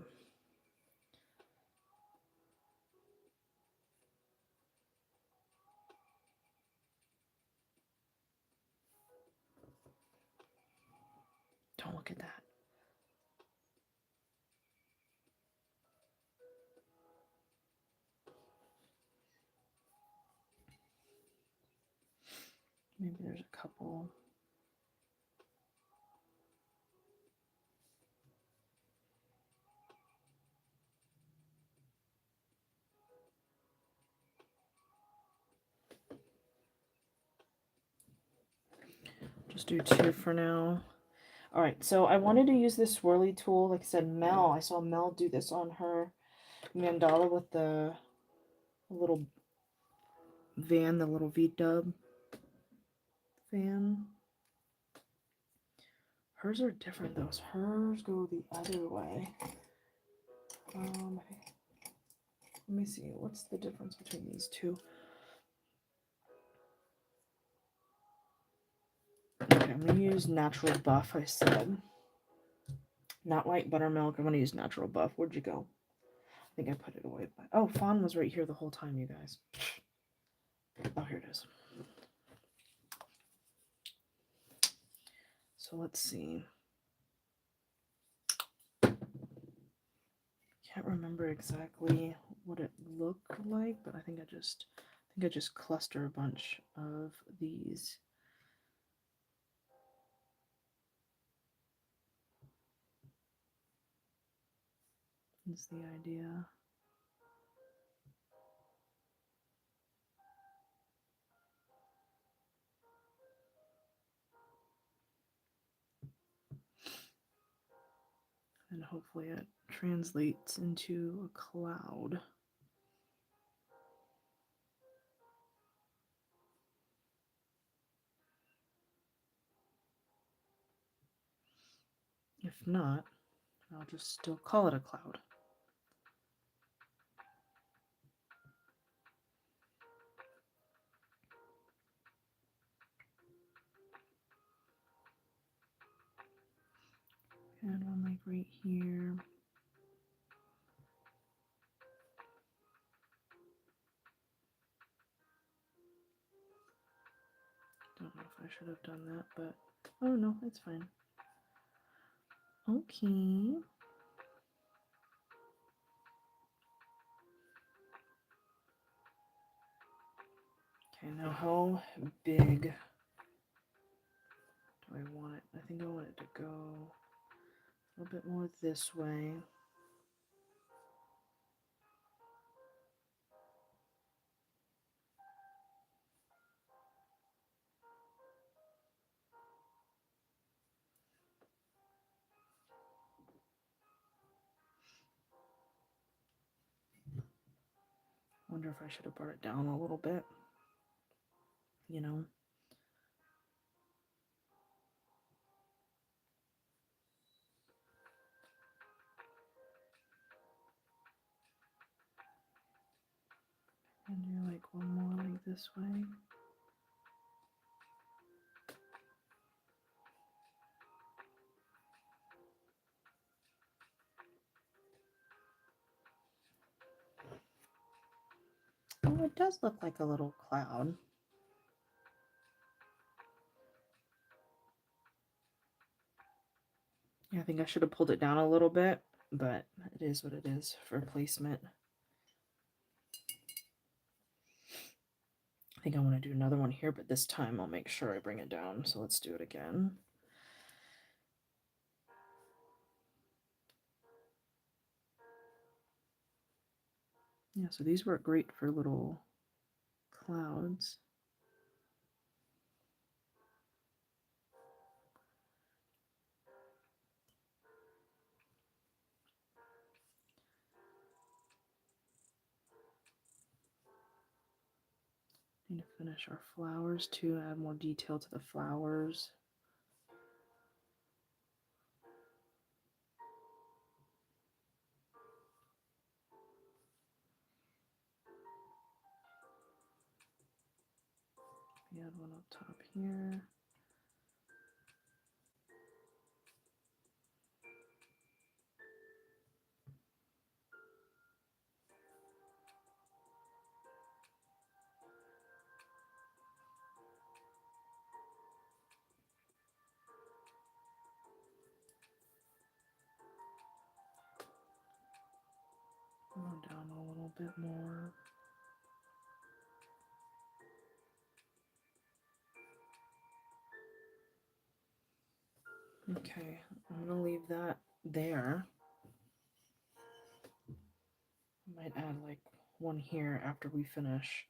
Don't look at that. Maybe there's a couple. Just do two for now. All right, so I wanted to use this swirly tool. Like I said, I saw Mel do this on her mandala with the little van, the little V-dub fan. Hers are different though. Hers go the other way. Let me see. What's the difference between these two? Okay, I'm gonna use natural buff. I said not white buttermilk. I'm gonna use natural buff. Where'd you go? I think I put it away. Oh, Fawn was right here the whole time, you guys. Oh, here it is. So let's see. Can't remember exactly what it looked like, but I think I just cluster a bunch of these. Is the idea. And hopefully it translates into a cloud. If not, I'll just still call it a cloud. And one like right here. Don't know if I should have done that, but oh no, it's fine. Okay. Okay, now how big do I want it? I think I want it to go a little bit more this way. Wonder if I should have brought it down a little bit, you know. And do like one more like this way. Oh, it does look like a little cloud. Yeah, I think I should have pulled it down a little bit, but it is what it is for placement. I think I want to do another one here, but this time I'll make sure I bring it down. So let's do it again. Yeah, so these work great for little clouds. Need to finish our flowers too, add more detail to the flowers. Add one up top here. Go down a little bit more. Okay, I'm gonna leave that there. I might add like one here after we finish.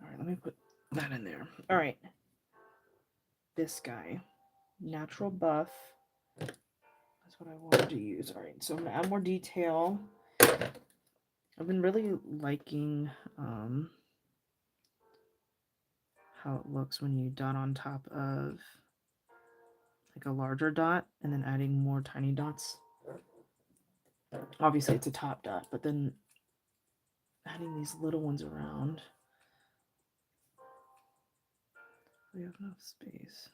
All right, let me put that in there. All right, this guy, natural buff. That's what I wanted to use. All right, so I'm gonna add more detail. I've been really liking how it looks when you dot on top of like a larger dot and then adding more tiny dots. Obviously it's a top dot, but then adding these little ones around. We have enough space.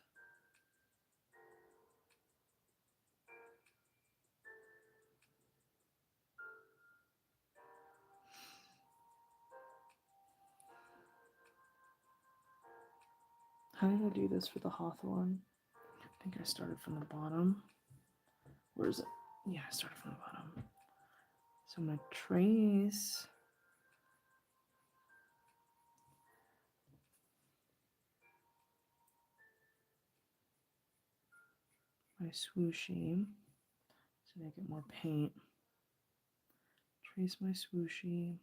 How did I do this for the hawthorn? I think I started from the bottom. Where is it? Yeah, I started from the bottom. So I'm going to trace my swooshy to make it more paint. Trace my swooshy.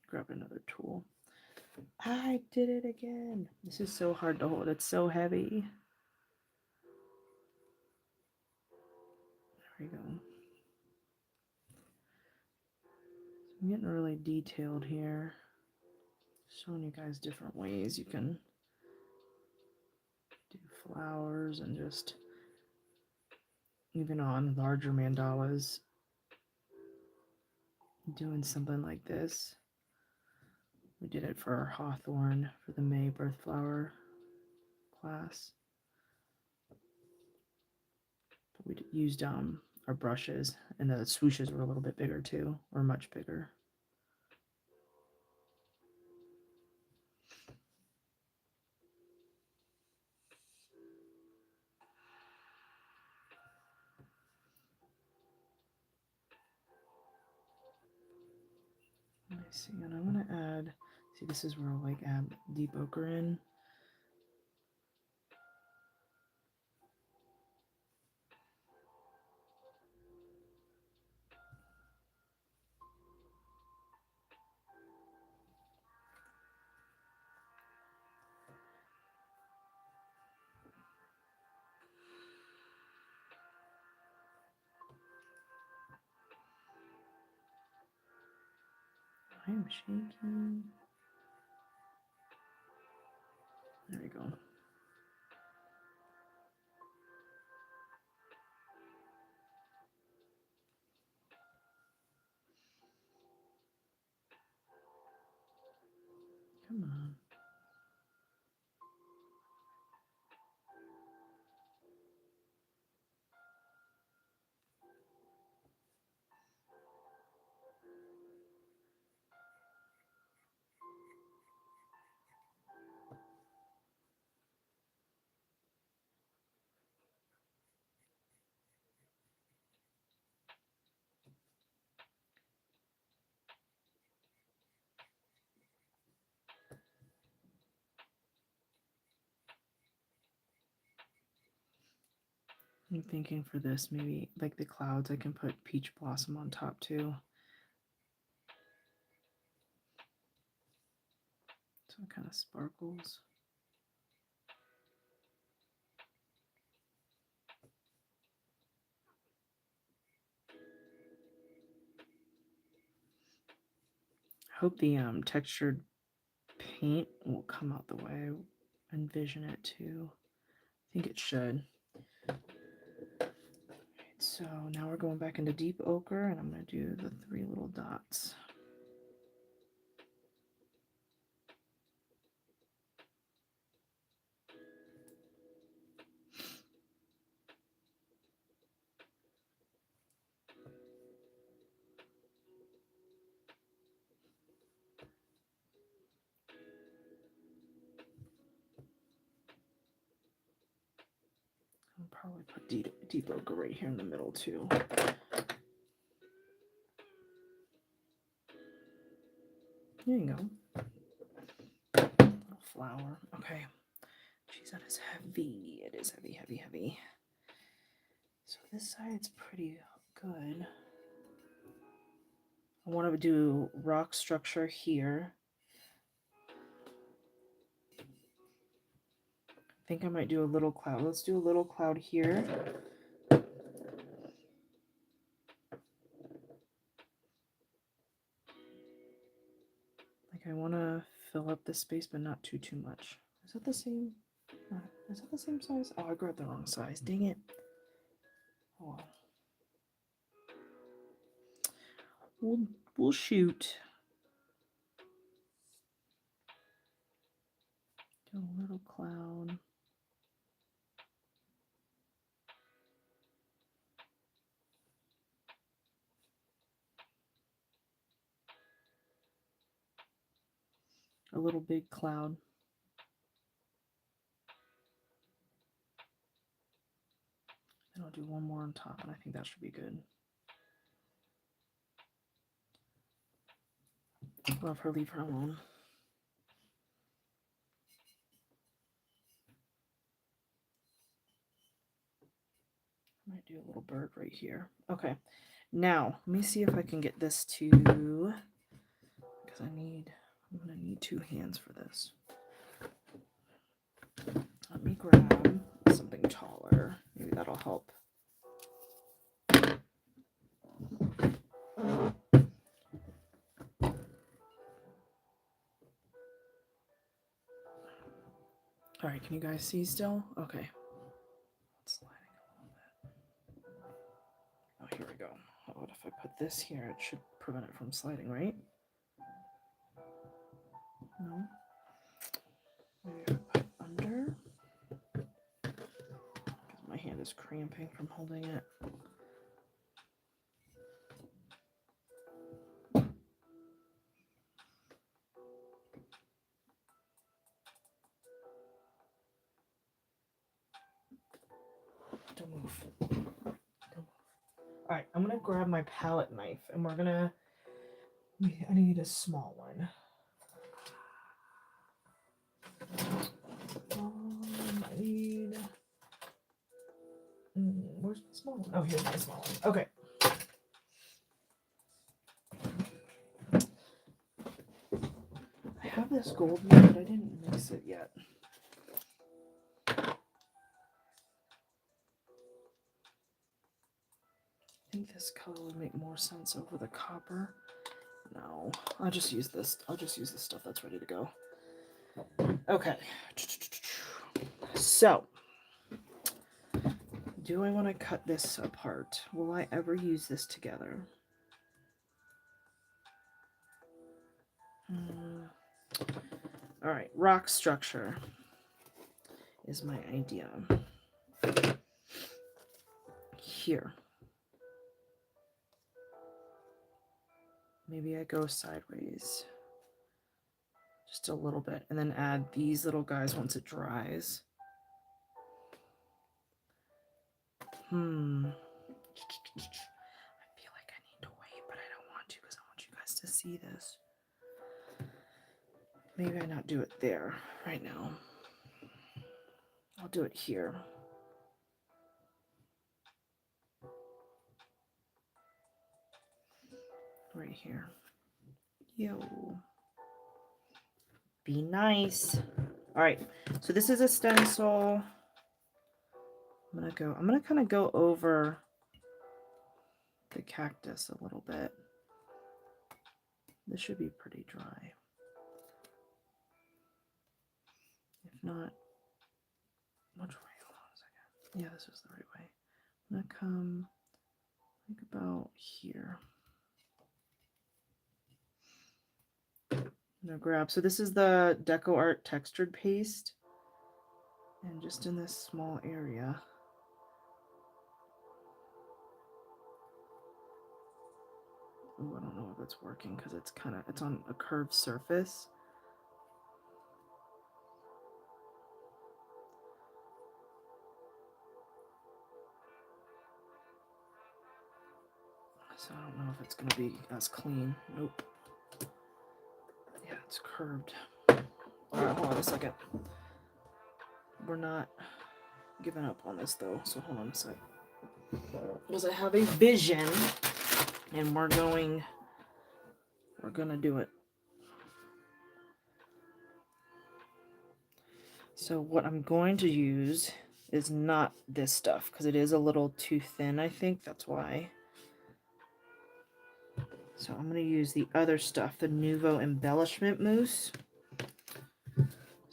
Grab another tool. I did it again. This is so hard to hold. It's so heavy. There we go. So I'm getting really detailed here. Showing you guys different ways you can do flowers and just even on larger mandalas doing something like this. We did it for our hawthorn for the May birth flower class. But we used our brushes, and the swooshes were a little bit bigger too, or much bigger. Let me see, and I'm gonna add. See, this is where I'll like add deep ochre in. I am shaking. There we go. Come on. I'm thinking for this, maybe like the clouds, I can put peach blossom on top too. So it kind of sparkles. I hope the textured paint will come out the way I envision it to. I think it should. So now we're going back into deep ochre, and I'm going to do the 3 little dots. I'll probably put deep ochre right here in the middle too. There you go. Little flower. Okay. Geez, that is heavy. It is heavy, heavy, heavy. So this side's pretty good. I want to do rock structure here. I think I might do a little cloud. Let's do a little cloud here. Like I want to fill up this space, but not too much. Is that the same? Is that the same size? Oh, I grabbed the wrong size. Dang it. Oh, we'll shoot. Do a little cloud. A little big cloud. And I'll do one more on top, and I think that should be good. Love her, leave her alone. I might do a little bird right here. Okay, now let me see if I can get this to, because I'm gonna need 2 hands for this. Let me grab something taller. Maybe that'll help. All right, can you guys see still? Okay. It's sliding a little bit. Oh, here we go. What if I put this here? It should prevent it from sliding, right? No. Maybe I put under. Because my hand is cramping from holding it. Don't move. All right, I'm gonna grab my palette knife, and we're gonna. I need a small one. I need. Where's my small one? Oh, here's my small one. Okay. I have this gold one, but I didn't mix it yet. I think this color would make more sense over the copper. No, I'll just use this. I'll just use the stuff that's ready to go. Okay. So, do I want to cut this apart? Will I ever use this together? All right, rock structure is my idea. Here. Maybe I go sideways just a little bit and then add these little guys once it dries. I feel like I need to wait, but I don't want to because I want you guys to see this. Maybe I not do it there right now. I'll do it here. Right here. Yo. Be nice. All right. So this is a stencil. I'm gonna kind of go over the cactus a little bit. This should be pretty dry. If not, which way? Hold on a second. Yeah, this is the right way. I'm gonna come like about here. I'm gonna grab, so this is the Deco Art textured paste, and just in this small area. Ooh, I don't know if it's working because it's on a curved surface. So I don't know if it's gonna be as clean. Nope. Yeah, it's curved. All right, hold on a second. We're not giving up on this though, so hold on a sec. Because I have a vision, and we're gonna do it. So what I'm going to use is not this stuff because it is a little too thin, I think. That's why. So I'm going to use the other stuff, the Nuvo Embellishment Mousse.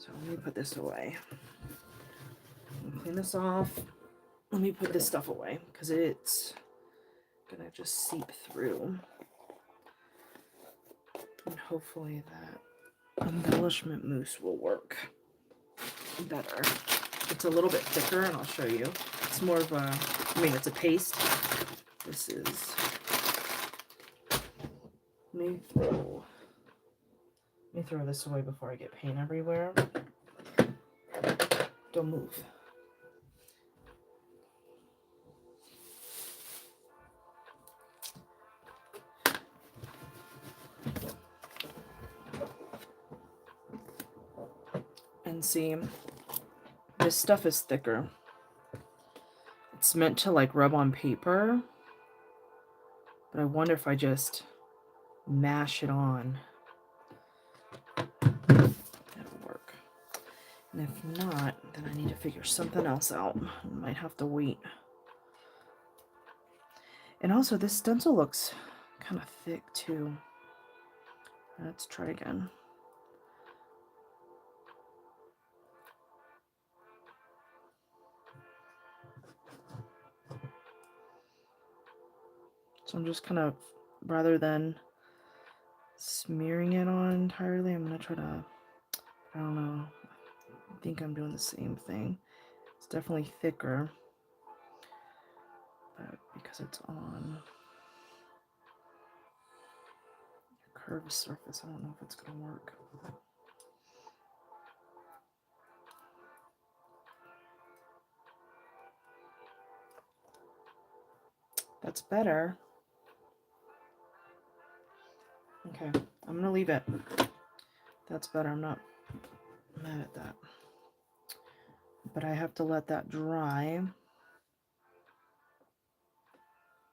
So let me put this away. Clean this off. Let me put this stuff away because it's gonna just seep through. And hopefully that embellishment mousse will work better. It's a little bit thicker, and I'll show you. It's more of a, it's a paste. This is, let me throw this away before I get paint everywhere. Don't move. And see, this stuff is thicker. It's meant to like rub on paper, but I wonder if I just mash it on, that'll work. And if not, then I need to figure something else out. I might have to wait. And also this stencil looks kind of thick too. Let's try again. So I'm just kind of, rather than smearing it on entirely, I'm going to try to, I don't know, I think I'm doing the same thing. It's definitely thicker, but because it's on a curved surface, I don't know if it's going to work. That's better. Okay, I'm going to leave it. That's better. I'm not mad at that. But I have to let that dry.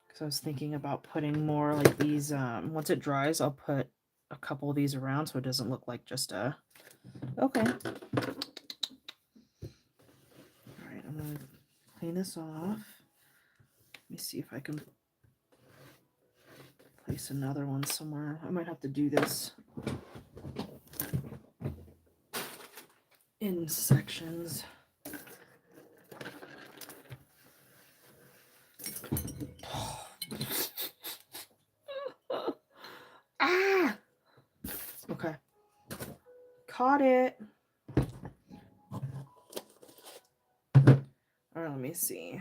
Because I was thinking about putting more like these. Once it dries, I'll put a couple of these around so it doesn't look like just a... Okay. All right, I'm going to clean this off. Let me see if I can place another one somewhere. I might have to do this in sections. Ah! Okay. Caught it. All right, let me see.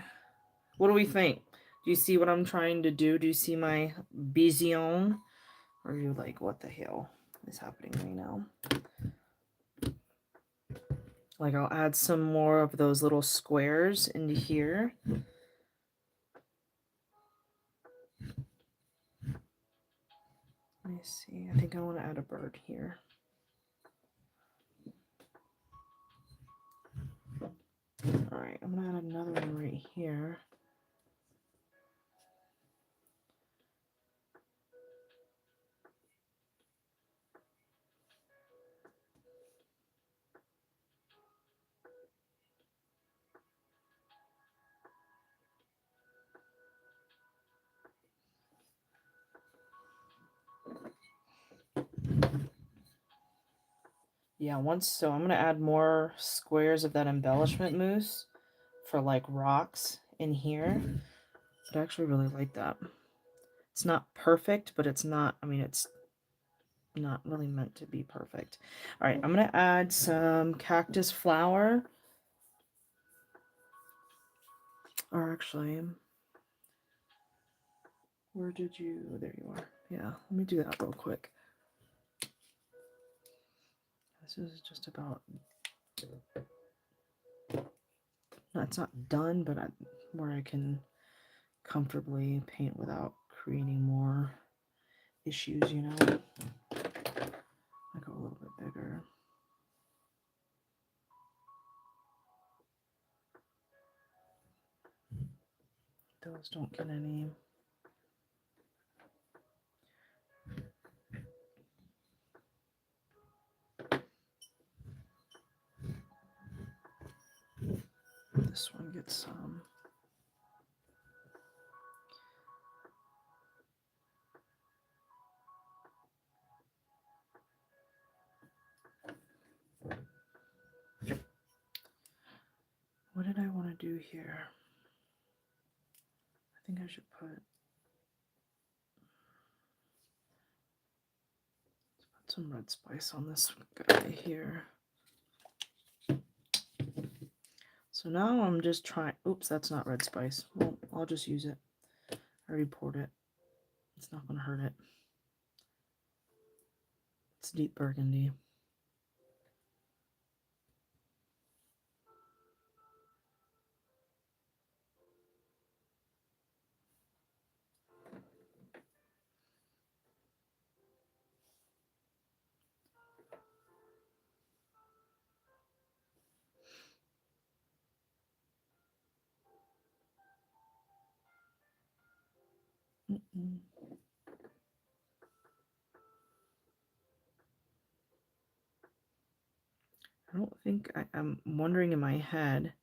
What do we think? Do you see what I'm trying to do? Do you see my vision? Or are you like, what the hell is happening right now? Like, I'll add some more of those little squares into here. Let me see. I think I want to add a bird here. All right, I'm going to add another one right here. Yeah, so I'm going to add more squares of that embellishment mousse for like rocks in here. But I actually really like that. It's not perfect, but it's not, it's not really meant to be perfect. All right, I'm going to add some cactus flower. Or actually, where did you, there you are. Yeah, let me do that real quick. This is just about, no, it's not done, but where I can comfortably paint without creating more issues, you know. I go a little bit bigger. Those don't get any. This one gets some. do here? I think I should put some red spice on this guy here. So now I'm just trying, oops, that's not red spice. Well, I'll just use it. I already poured it. It's not going to hurt it. It's deep burgundy. I don't think I'm wondering in my head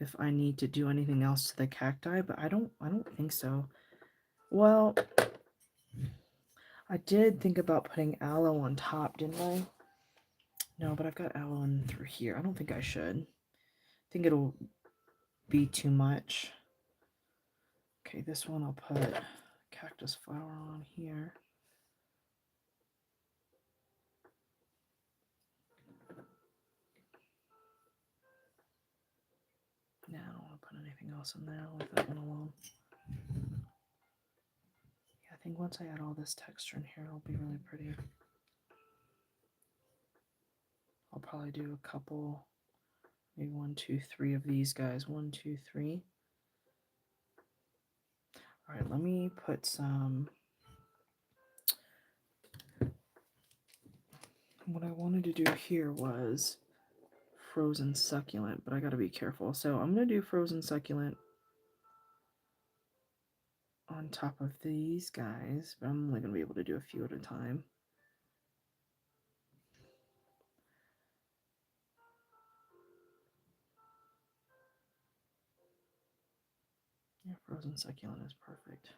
if I need to do anything else to the cacti, but I don't think so. Well, I did think about putting aloe on top, didn't I? No, but I've got aloe in through here. I don't think I should. I think it'll be too much. Okay, this one I'll put cactus flower on here. Now I don't want to put anything else in there. I'll leave that one alone. Yeah, I think once I add all this texture in here, it'll be really pretty. I'll probably do a couple, maybe 1, 2, 3 of these guys. 1, 2, 3. All right, let me put some. What I wanted to do here was frozen succulent, but I got to be careful. So I'm going to do frozen succulent on top of these guys, but I'm only going to be able to do a few at a time. Yeah, frozen succulent is perfect.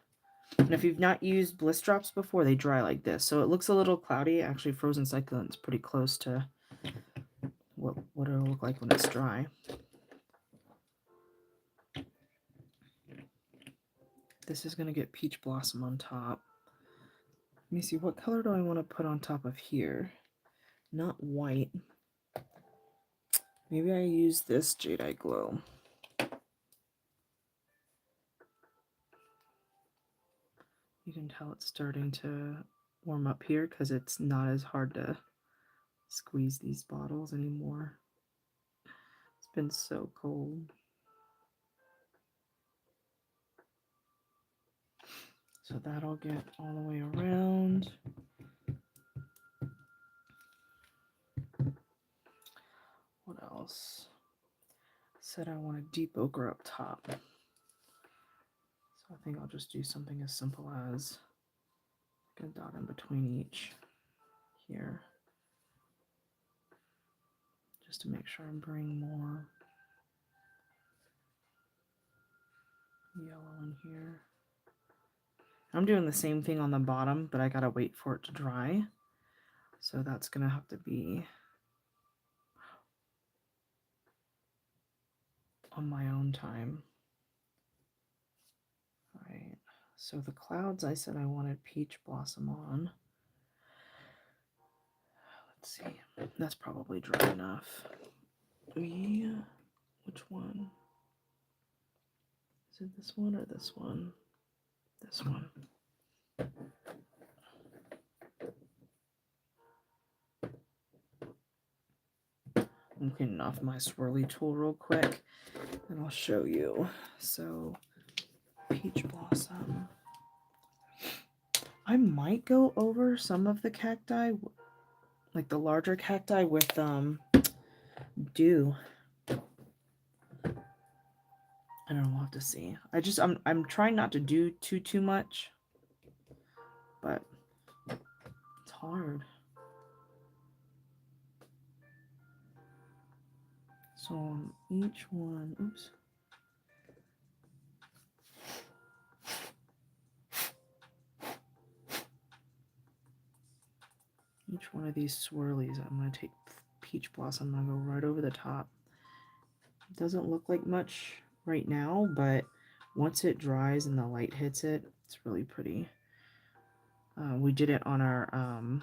And if you've not used bliss drops before, they dry like this. So it looks a little cloudy. Actually, frozen succulent is pretty close to what it'll look like when it's dry. This is going to get peach blossom on top. Let me see, what color do I want to put on top of here? Not white. Maybe I use this Jadeite Glow. You can tell it's starting to warm up here because it's not as hard to squeeze these bottles anymore. It's been so cold. So that'll get all the way around. What else? Said I want a deep ochre up top. So I think I'll just do something as simple as like a dot in between each here. Just to make sure I'm bringing more yellow in here. I'm doing the same thing on the bottom, but I gotta wait for it to dry. So that's gonna have to be on my own time. All right, so the clouds, I said I wanted peach blossom on. Let's see, that's probably dry enough. Yeah, which one? Is it this one or this one? This one. I'm cleaning off my swirly tool real quick and I'll show you. So, peach blossom. I might go over some of the cacti, like the larger cacti, with dew. I don't know, we'll have to see. I'm trying not to do too much, but it's hard. So on each one, oops. Each one of these swirlies, I'm going to take peach blossom, I'm going to go right over the top. It doesn't look like much right now, but once it dries and the light hits it, it's really pretty. We did it on our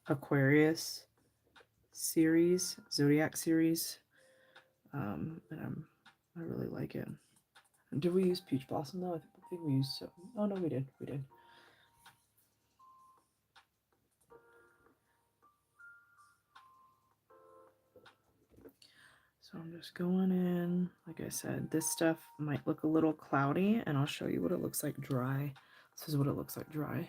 Aquarius series, Zodiac series, and I really like it. Did we use peach blossom though? I think we used so. Oh no, we did. We did. So I'm just going in. Like I said, this stuff might look a little cloudy, and I'll show you what it looks like dry. This is what it looks like dry.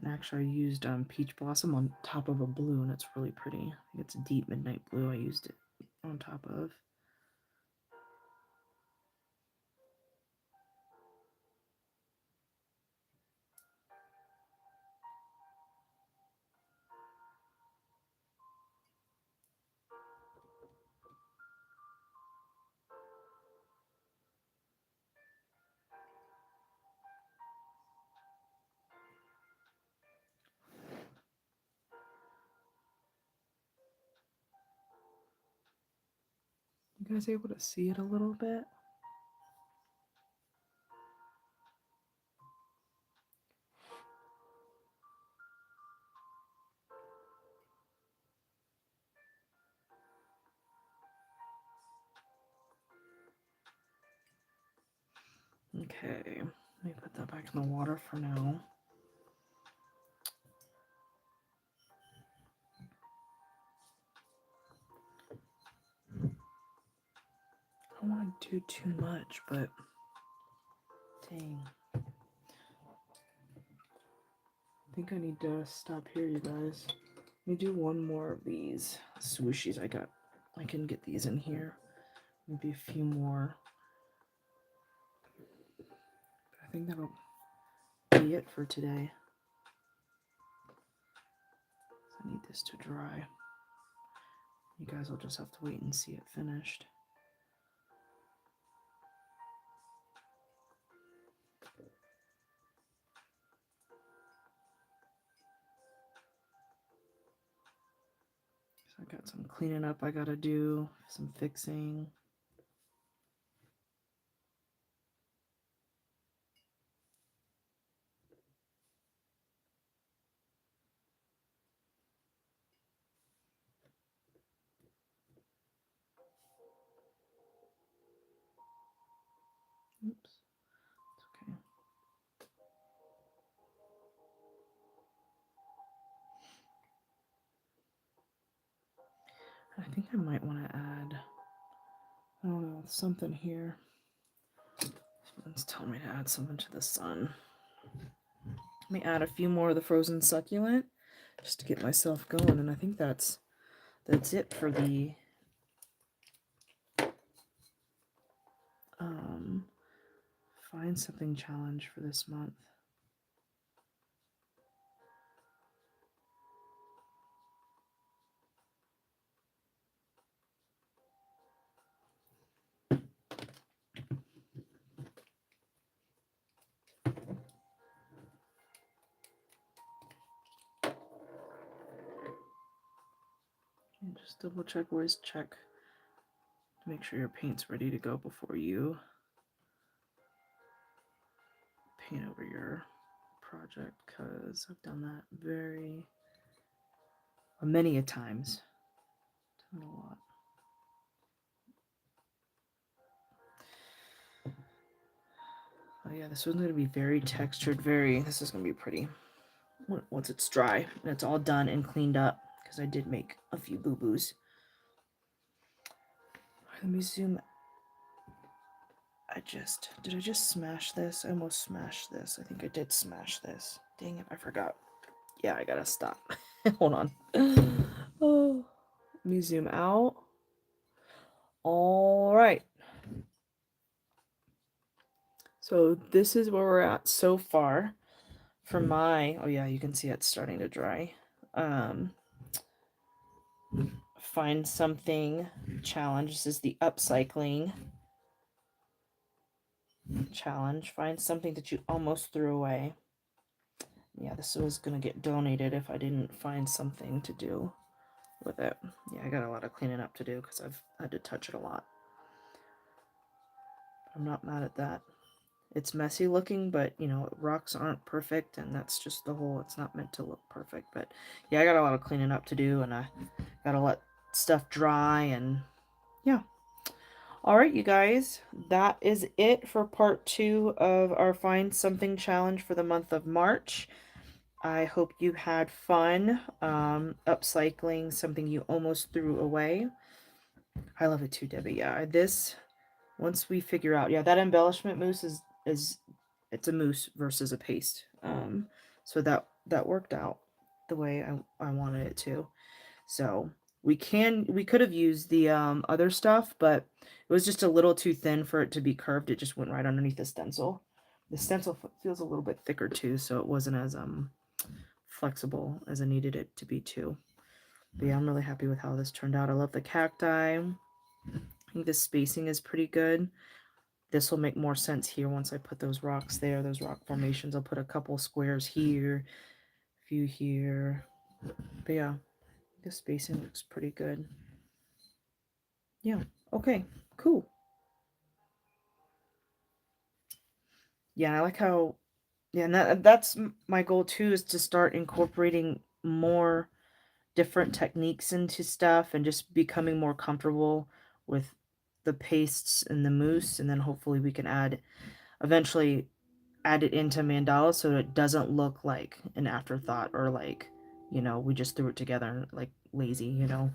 And actually I used peach blossom on top of a blue, and it's really pretty. I think it's a deep midnight blue I used it on top of. You guys able to see it a little bit? Okay, let me put that back in the water for now. I don't want to do too much, but dang. I think I need to stop here, you guys. Let me do one more of these swooshies I got. I can get these in here. Maybe a few more. I think that'll be it for today. I need this to dry. You guys will just have to wait and see it finished. So I got some cleaning up I gotta do, some fixing. Oops, it's okay. I think I might want to add, I don't know, something here. It's telling me to add something to the sun. Let me add a few more of the frozen succulent just to get myself going, and I think that's it for the find something challenge for this month. And just double check, always check to make sure your paint's ready to go before you paint over your project, because I've done that many a times. Done a lot. Oh yeah, this one's going to be very textured, this is going to be pretty once it's dry and it's all done and cleaned up, because I did make a few boo-boos. Let me zoom. Did I just smash this? I almost smashed this. I think I did smash this. Dang it, I forgot. Yeah, I gotta stop. Hold on. Oh, let me zoom out. All right. So this is where we're at so far for my, oh yeah, you can see it's starting to dry. Find something challenge. This is the upcycling challenge. Find something that you almost threw away. Yeah, this was going to get donated if I didn't find something to do with it. Yeah, I got a lot of cleaning up to do because I've had to touch it a lot. I'm not mad at that. It's messy looking, but you know, rocks aren't perfect, and that's just the whole, it's not meant to look perfect. But yeah, I got a lot of cleaning up to do, and I gotta let stuff dry, and yeah. All right, you guys, that is it for part 2 of our Find Something challenge for the month of March. I hope you had fun upcycling something you almost threw away. I love it too, Debbie. Yeah, this, once we figure out, yeah, that embellishment mousse is it's a mousse versus a paste. So that worked out the way I wanted it to. So we could have used the other stuff, but it was just a little too thin for it to be curved. It just went right underneath the stencil. The stencil feels a little bit thicker too, so it wasn't as flexible as I needed it to be too. But yeah, I'm really happy with how this turned out. I love the cacti. I think the spacing is pretty good. This will make more sense here once I put those rocks there, those rock formations. I'll put a couple squares here, a few here. But yeah, the spacing looks pretty good. Yeah, okay, cool. Yeah, I like how, yeah, and that's my goal too, is to start incorporating more different techniques into stuff and just becoming more comfortable with the pastes and the mousse, and then hopefully we can eventually add it into mandala so it doesn't look like an afterthought or like, you know, we just threw it together like lazy, you know.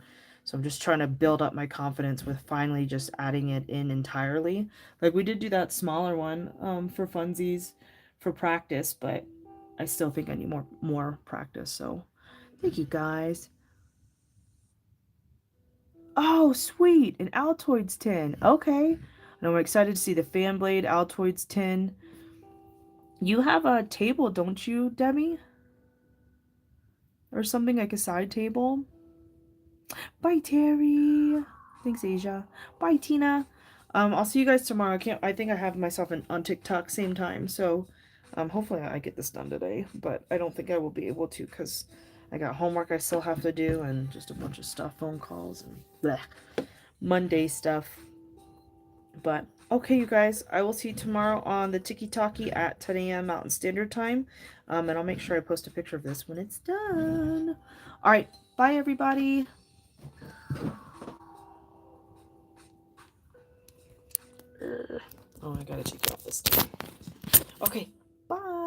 So I'm just trying to build up my confidence with finally just adding it in entirely. Like we did do that smaller one for funsies for practice, but I still think I need more practice. So thank you guys. Oh, sweet. An Altoids tin. Okay. And I'm excited to see the fan blade Altoids tin. You have a table, don't you, Demi? Or something like a side table? Bye, Terry. Thanks, Asia. Bye, Tina. I'll see you guys tomorrow. I think I have myself on TikTok same time, so hopefully I get this done today. But I don't think I will be able to because I got homework I still have to do and just a bunch of stuff, phone calls and bleh, Monday stuff. But okay, you guys, I will see you tomorrow on the Tiki Talkie at 10 a.m. Mountain Standard Time. And I'll make sure I post a picture of this when it's done. All right, bye, everybody. Oh, I gotta take off this thing. Okay, bye.